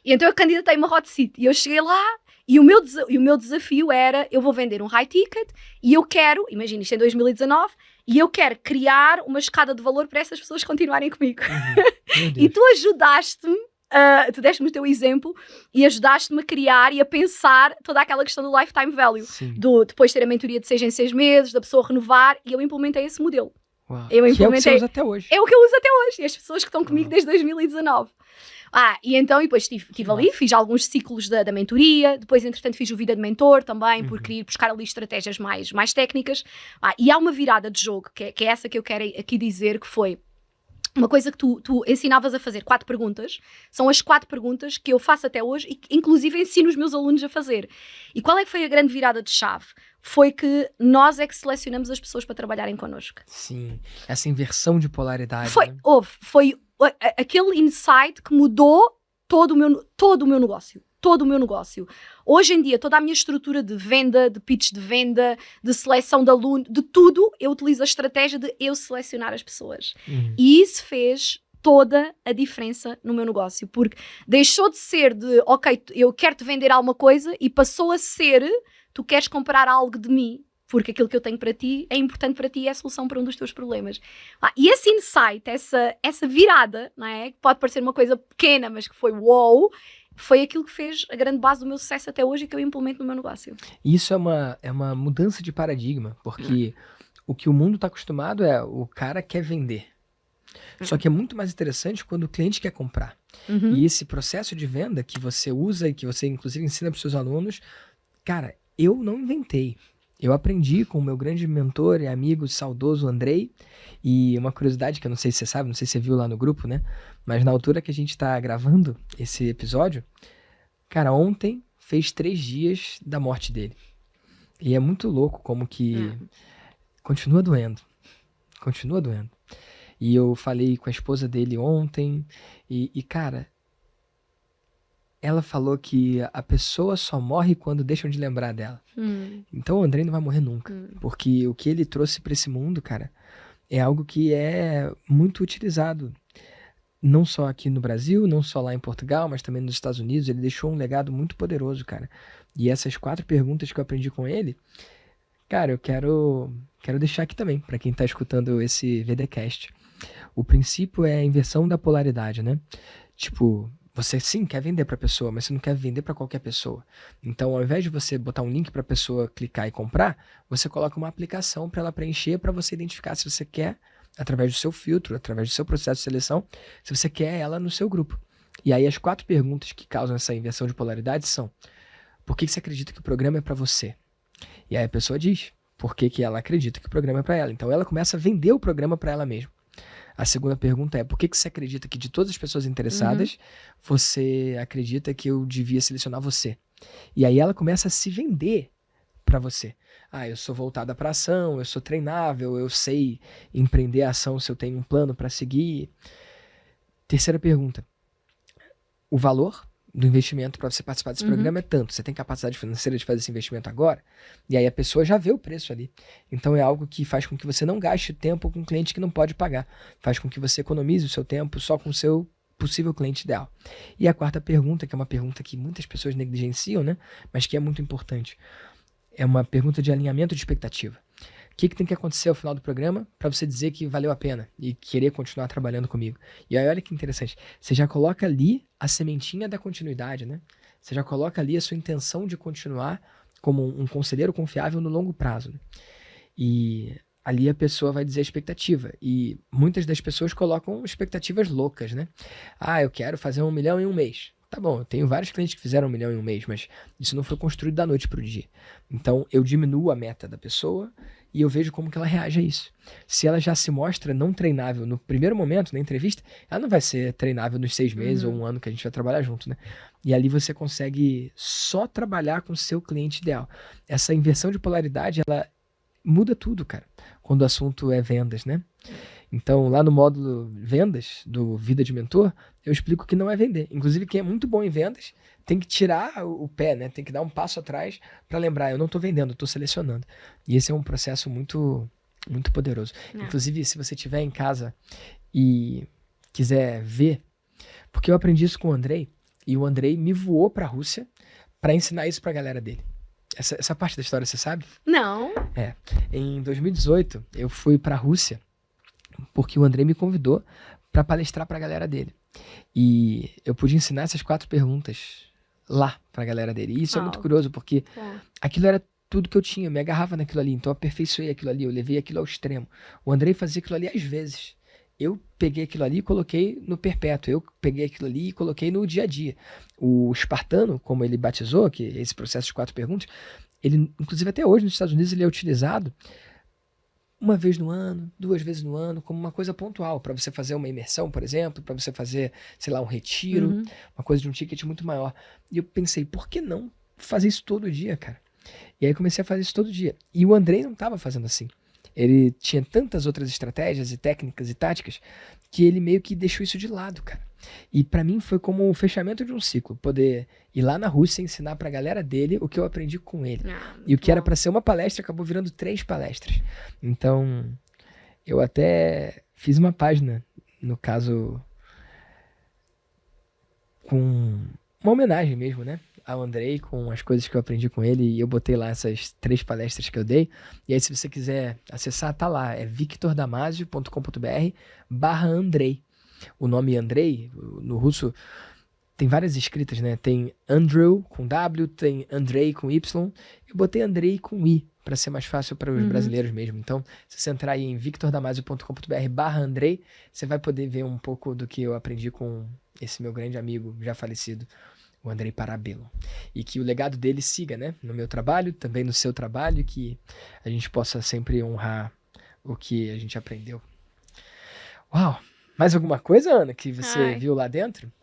e então eu candidatei uma hot seat, e eu cheguei lá, e o meu desafio era, eu vou vender um high ticket e eu quero, imagina isto em 2019, e eu quero criar uma escada de valor para essas pessoas continuarem comigo. E tu ajudaste-me, tu deste-me o teu exemplo e ajudaste-me a criar e a pensar toda aquela questão do lifetime value. Depois ter a mentoria de 6 em 6 meses, da pessoa renovar, e eu implementei esse modelo. Uau. Eu Que é o que você implementei. usa até hoje. É o que eu uso até hoje. E as pessoas que estão comigo desde 2019. E então, e depois estive ali, fiz alguns ciclos da mentoria, depois, entretanto, fiz o Vida de Mentor também, por querer buscar ali estratégias mais técnicas. E há uma virada de jogo, que é essa que eu quero aqui dizer, que foi uma coisa que tu ensinavas a fazer 4 perguntas, são as 4 perguntas que eu faço até hoje e que, inclusive, ensino os meus alunos a fazer. E qual é que foi a grande virada de chave? Foi que nós é que selecionamos as pessoas para trabalharem connosco. Sim, essa inversão de polaridade. Foi aquele insight que mudou todo o meu negócio. Todo o meu negócio. Hoje em dia, toda a minha estrutura de venda, de pitch de venda, de seleção de aluno, de tudo, eu utilizo a estratégia de eu selecionar as pessoas. E isso fez toda a diferença no meu negócio, porque deixou de ser de, ok, eu quero-te vender alguma coisa, e passou a ser, tu queres comprar algo de mim, porque aquilo que eu tenho para ti é importante para ti e é a solução para um dos teus problemas. E esse insight, essa virada, não é? Que pode parecer uma coisa pequena, mas que foi wow, foi aquilo que fez a grande base do meu sucesso até hoje e que eu implemento no meu negócio. Isso é uma mudança de paradigma, porque o que o mundo está acostumado é o cara quer vender. Só que é muito mais interessante quando o cliente quer comprar. E esse processo de venda que você usa e que você, inclusive, ensina para os seus alunos, cara, eu não inventei. Eu aprendi com o meu grande mentor e amigo saudoso Andrei, e uma curiosidade que eu não sei se você sabe, não sei se você viu lá no grupo, né? Mas na altura que a gente tá gravando esse episódio, cara, ontem fez 3 dias da morte dele. E é muito louco como que continua doendo. Continua doendo. E eu falei com a esposa dele ontem, e cara, ela falou que a pessoa só morre quando deixam de lembrar dela. Então o Andrei não vai morrer nunca. Porque o que ele trouxe para esse mundo, cara, é algo que é muito utilizado. Não só aqui no Brasil, não só lá em Portugal, mas também nos Estados Unidos. Ele deixou um legado muito poderoso, cara. E essas 4 perguntas que eu aprendi com ele, cara, eu quero deixar aqui também, para quem tá escutando esse VDcast. O princípio é a inversão da polaridade, né? Tipo, você sim quer vender para a pessoa, mas você não quer vender para qualquer pessoa. Então, ao invés de você botar um link para a pessoa clicar e comprar, você coloca uma aplicação para ela preencher, para você identificar se você quer, através do seu filtro, através do seu processo de seleção, se você quer ela no seu grupo. E aí as 4 perguntas que causam essa inversão de polaridade são: por que você acredita que o programa é para você? E aí a pessoa diz por que ela acredita que o programa é para ela. Então ela começa a vender o programa para ela mesma. A segunda pergunta é: por que você acredita que de todas as pessoas interessadas, você acredita que eu devia selecionar você? E aí ela começa a se vender para você. Eu sou voltada para ação, eu sou treinável, eu sei empreender a ação se eu tenho um plano para seguir. Terceira pergunta: o valor do investimento para você participar desse programa é tanto. Você tem capacidade financeira de fazer esse investimento agora? E aí a pessoa já vê o preço ali. Então é algo que faz com que você não gaste tempo com um cliente que não pode pagar. Faz com que você economize o seu tempo só com o seu possível cliente ideal. E a 4ª pergunta, que é uma pergunta que muitas pessoas negligenciam, né? Mas que é muito importante. É uma pergunta de alinhamento de expectativa. O que tem que acontecer ao final do programa para você dizer que valeu a pena e querer continuar trabalhando comigo? E aí olha que interessante, você já coloca ali a sementinha da continuidade, né? Você já coloca ali a sua intenção de continuar como um conselheiro confiável no longo prazo, né? E ali a pessoa vai dizer a expectativa. E muitas das pessoas colocam expectativas loucas, né? Eu quero fazer 1 milhão em um mês. Tá bom, eu tenho vários clientes que fizeram 1 milhão em um mês, mas isso não foi construído da noite para o dia. Então eu diminuo a meta da pessoa e eu vejo como que ela reage a isso. Se ela já se mostra não treinável no primeiro momento, na entrevista, ela não vai ser treinável nos 6 meses ou 1 ano que a gente vai trabalhar junto, né? E ali você consegue só trabalhar com o seu cliente ideal. Essa inversão de polaridade, ela muda tudo, cara, quando o assunto é vendas, né? Então, lá no módulo vendas do Vida de Mentor, eu explico que não é vender. Inclusive, quem é muito bom em vendas tem que tirar o pé, né? Tem que dar um passo atrás para lembrar: eu não estou vendendo, eu estou selecionando. E esse é um processo muito, muito poderoso. Inclusive, se você estiver em casa e quiser ver, porque eu aprendi isso com o Andrei, e o Andrei me voou para a Rússia para ensinar isso para a galera dele. Essa parte da história você sabe? Não. Em 2018, eu fui para a Rússia porque o Andrei me convidou para palestrar para a galera dele. E eu pude ensinar essas 4 perguntas lá para a galera dele. E isso é muito curioso, porque aquilo era tudo que eu tinha, eu me agarrava naquilo ali, então eu aperfeiçoei aquilo ali, eu levei aquilo ao extremo. O Andrei fazia aquilo ali às vezes. Eu peguei aquilo ali e coloquei no perpétuo, eu peguei aquilo ali e coloquei no dia a dia. O espartano, como ele batizou, que é esse processo de 4 perguntas, ele, inclusive até hoje nos Estados Unidos, ele é utilizado uma vez no ano, 2 vezes no ano, como uma coisa pontual, para você fazer uma imersão, por exemplo, para você fazer, sei lá, um retiro, uma coisa de um ticket muito maior. E eu pensei, por que não fazer isso todo dia, cara? E aí comecei a fazer isso todo dia. E o Andrei não estava fazendo assim. Ele tinha tantas outras estratégias e técnicas e táticas que ele meio que deixou isso de lado, cara. E pra mim foi como o fechamento de um ciclo, poder ir lá na Rússia e ensinar pra galera dele o que eu aprendi com ele. E o que era pra ser uma palestra acabou virando 3 palestras. Então, eu até fiz uma página, no caso, com uma homenagem mesmo, né? Ao Andrei, com as coisas que eu aprendi com ele, e eu botei lá essas 3 palestras que eu dei. E aí, se você quiser acessar, tá lá, é victordamasio.com.br/Andrei. O nome Andrei, no russo, tem várias escritas, né? Tem Andrew com W, tem Andrei com Y. Eu botei Andrei com I, para ser mais fácil para os brasileiros mesmo. Então, se você entrar aí em victordamasio.com.br/Andrei, você vai poder ver um pouco do que eu aprendi com esse meu grande amigo, já falecido, o Andrei Parabellum. E que o legado dele siga, né? No meu trabalho, também no seu trabalho, e que a gente possa sempre honrar o que a gente aprendeu. Uau! Mais alguma coisa, Ana, que você viu lá dentro?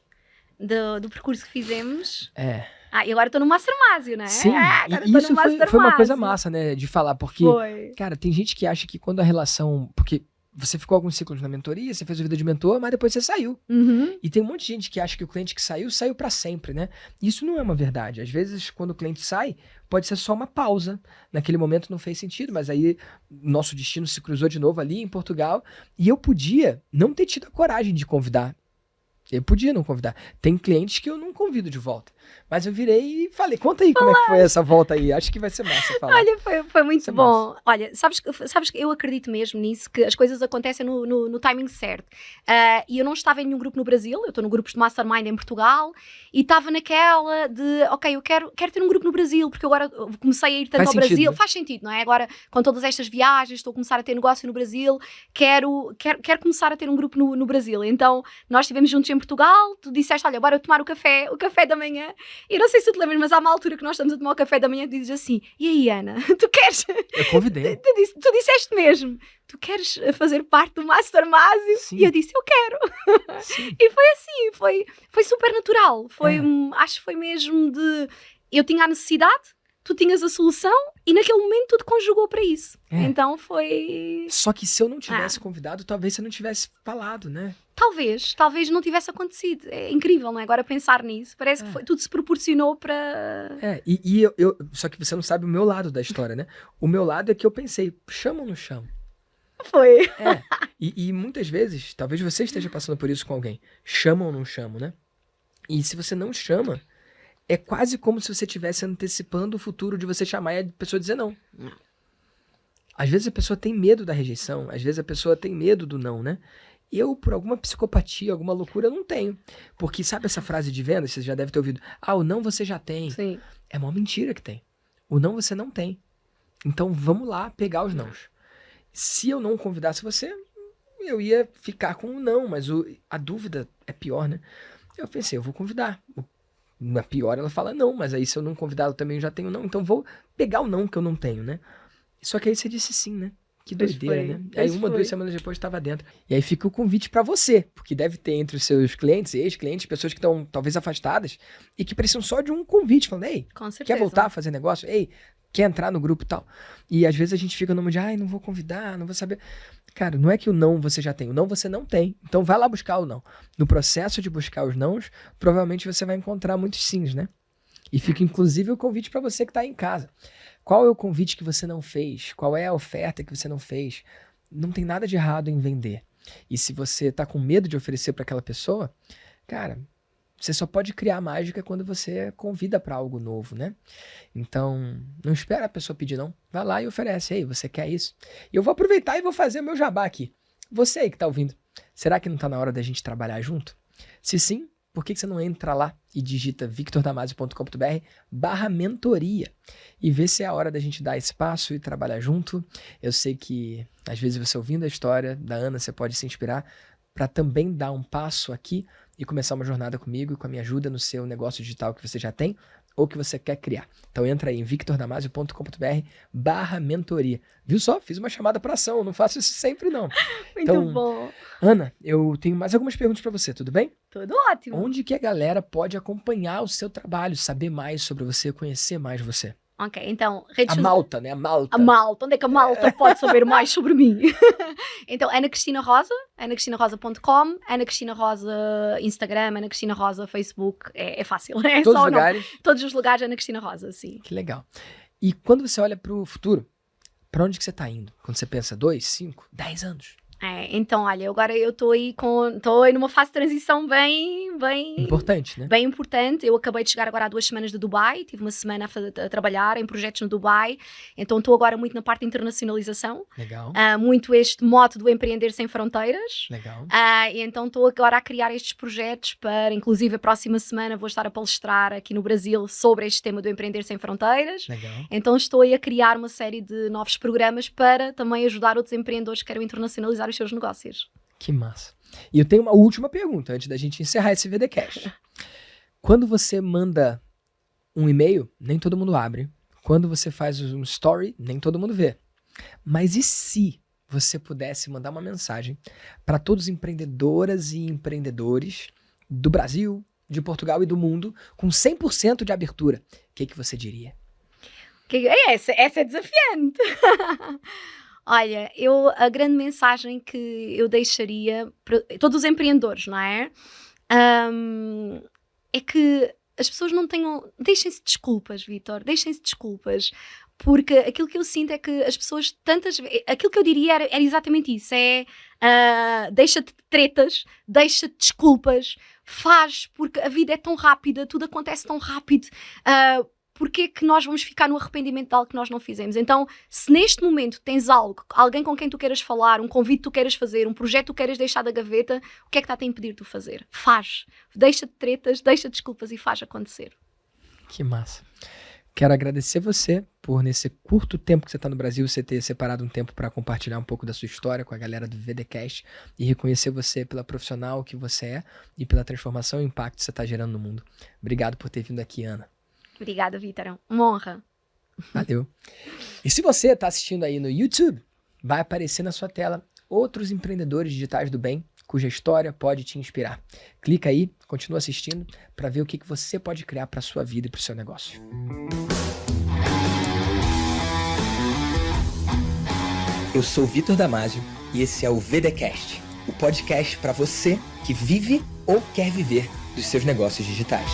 Do percurso que fizemos. É. E agora eu tô no Master Masio, né? Sim, agora e eu tô isso no Master foi uma coisa Masio. massa, né? De falar, porque, cara, tem gente que acha que quando a relação... Porque você ficou alguns ciclos na mentoria, você fez a vida de mentor, mas depois você saiu. E tem um monte de gente que acha que o cliente que saiu pra sempre, né? Isso não é uma verdade. Às vezes, quando o cliente sai, pode ser só uma pausa. Naquele momento não fez sentido, mas aí nosso destino se cruzou de novo ali em Portugal, e eu podia não ter tido a coragem de convidar. Eu podia não convidar. Tem clientes que eu não convido de volta. Mas eu virei e falei, conta aí como é que foi essa volta aí. Acho que vai ser massa falar. Olha, foi muito bom. Olha, sabes que eu acredito mesmo nisso, que as coisas acontecem no timing certo. E eu não estava em nenhum grupo no Brasil, eu estou no grupos de Mastermind em Portugal, e estava naquela de, ok, eu quero ter um grupo no Brasil, porque agora comecei a ir tanto ao Brasil. Né? Faz sentido, não é? Agora, com todas estas viagens, estou a começar a ter negócio no Brasil, quero começar a ter um grupo no Brasil. Então, nós estivemos juntos em Portugal, tu disseste, olha, bora tomar o café da manhã. E não sei se tu te lembras, mas há uma altura que nós estamos a tomar o café da manhã, tu dizes assim, e aí, Ana, tu queres? Eu convidei. Tu disseste mesmo, tu queres fazer parte do Master Masio? Sim. E eu disse, eu quero. Sim. E foi assim, foi super natural. Acho que foi mesmo de, eu tinha a necessidade, tu tinhas a solução, e naquele momento tudo conjugou para isso. Então foi... Só que se eu não tivesse convidado, talvez você não tivesse falado, né? Talvez não tivesse acontecido. É incrível, não é? Agora pensar nisso, parece que tudo se proporcionou para... Só que você não sabe o meu lado da história, né? O meu lado é que eu pensei, chama ou não chama? Foi. E muitas vezes, talvez você esteja passando por isso com alguém. Chama ou não chama, né? E se você não chama, é quase como se você estivesse antecipando o futuro de você chamar e a pessoa dizer não. Às vezes a pessoa tem medo da rejeição, às vezes a pessoa tem medo do não, né? Eu, por alguma psicopatia, alguma loucura, eu não tenho. Porque sabe essa frase de venda? Você já deve ter ouvido. O não você já tem. Sim. É uma mentira que tem. O não você não tem. Então vamos lá pegar os nãos. Se eu não convidasse você, eu ia ficar com o não, mas a dúvida é pior, né? Eu pensei, eu vou convidar. Na pior ela fala não, mas aí se eu não convidar eu também já tenho não. Então vou pegar o não que eu não tenho, né? Só que aí você disse sim, né? Que doideira, né? Aí 2 semanas depois estava dentro. E aí fica o convite para você, porque deve ter entre os seus clientes, ex-clientes, pessoas que estão talvez afastadas e que precisam só de um convite, falando, ei, quer voltar a fazer negócio? Ei, quer entrar no grupo e tal? E às vezes a gente fica no mundo de, não vou convidar, não vou saber. Cara, não é que o não você já tem, o não você não tem. Então vai lá buscar o não. No processo de buscar os nãos, provavelmente você vai encontrar muitos sims, né? E fica inclusive o convite para você que está aí em casa. Qual é o convite que você não fez? Qual é a oferta que você não fez? Não tem nada de errado em vender. E se você está com medo de oferecer para aquela pessoa, cara, você só pode criar mágica quando você convida para algo novo, né? Então, não espera a pessoa pedir não. Vai lá e oferece. Ei, você quer isso? E eu vou aproveitar e vou fazer o meu jabá aqui. Você aí que está ouvindo, será que não está na hora da gente trabalhar junto? Se sim, por que você não entra lá e digita victordamasio.com.br/mentoria e vê se é a hora da gente dar esse passo e trabalhar junto. Eu sei que, às vezes, você ouvindo a história da Ana, você pode se inspirar para também dar um passo aqui e começar uma jornada comigo e com a minha ajuda no seu negócio digital que você já tem ou que você quer criar. Então entra aí em victordamasio.com.br/mentoria. Viu só? Fiz uma chamada para ação, eu não faço isso sempre não. Muito bom. Ana, eu tenho mais algumas perguntas para você, tudo bem? Tudo ótimo. Onde que a galera pode acompanhar o seu trabalho, saber mais sobre você, conhecer mais você? Ok, então... redes A malta, né? A malta. A malta. Onde é que a malta pode saber mais sobre mim? Então, Ana Cristina Rosa, anacristinarrosa.com, Ana Cristina Rosa Instagram, Ana Cristina Rosa Facebook, é fácil. É Todos só os lugares? Todos os lugares, Ana Cristina Rosa, sim. Que legal. E quando você olha para o futuro, para onde que você está indo? Quando você pensa 2, 5, 10 anos? Então, olha, agora eu estou aí numa fase de transição bem importante, né? Bem importante. Eu acabei de chegar agora há 2 semanas de Dubai, tive uma semana a trabalhar em projetos no Dubai, então estou agora muito na parte de internacionalização. Legal. Muito este mote do empreender sem fronteiras. Legal. E então estou agora a criar estes projetos para, inclusive a próxima semana vou estar a palestrar aqui no Brasil sobre este tema do empreender sem fronteiras. Legal. Então estou aí a criar uma série de novos programas para também ajudar outros empreendedores que queiram internacionalizar os seus negócios. Que massa. E eu tenho uma última pergunta antes da gente encerrar esse VDcast. Quando você manda um e-mail, nem todo mundo abre. Quando você faz um story, nem todo mundo vê. Mas e se você pudesse mandar uma mensagem para todos os empreendedoras e empreendedores do Brasil, de Portugal e do mundo, com 100% de abertura? O que você diria? Essa é desafiante. Olha, a grande mensagem que eu deixaria para todos os empreendedores, não é? É que as pessoas não tenham... Deixem-se desculpas, Vítor, deixem-se desculpas. Porque aquilo que eu sinto é que as pessoas tantas vezes... Aquilo que eu diria era exatamente isso. Deixa-te tretas, deixa-te desculpas, faz, porque a vida é tão rápida, tudo acontece tão rápido. Porque é que nós vamos ficar no arrependimento de algo que nós não fizemos? Então, se neste momento tens alguém com quem tu queiras falar, um convite que tu queiras fazer, um projeto que tu queiras deixar da gaveta, o que é que está a impedir de tu fazer? Faz. Deixa de tretas, deixa de desculpas e faz acontecer. Que massa. Quero agradecer você por, nesse curto tempo que você está no Brasil, você ter separado um tempo para compartilhar um pouco da sua história com a galera do VDcast e reconhecer você pela profissional que você é e pela transformação e impacto que você está gerando no mundo. Obrigado por ter vindo aqui, Ana. Obrigada, Vítor. Uma honra. Valeu. E se você está assistindo aí no YouTube, vai aparecer na sua tela outros empreendedores digitais do bem cuja história pode te inspirar. Clica aí, continua assistindo para ver o que você pode criar para a sua vida e para o seu negócio. Eu sou Vitor Damasio e esse é o VDcast, o podcast para você que vive ou quer viver dos seus negócios digitais.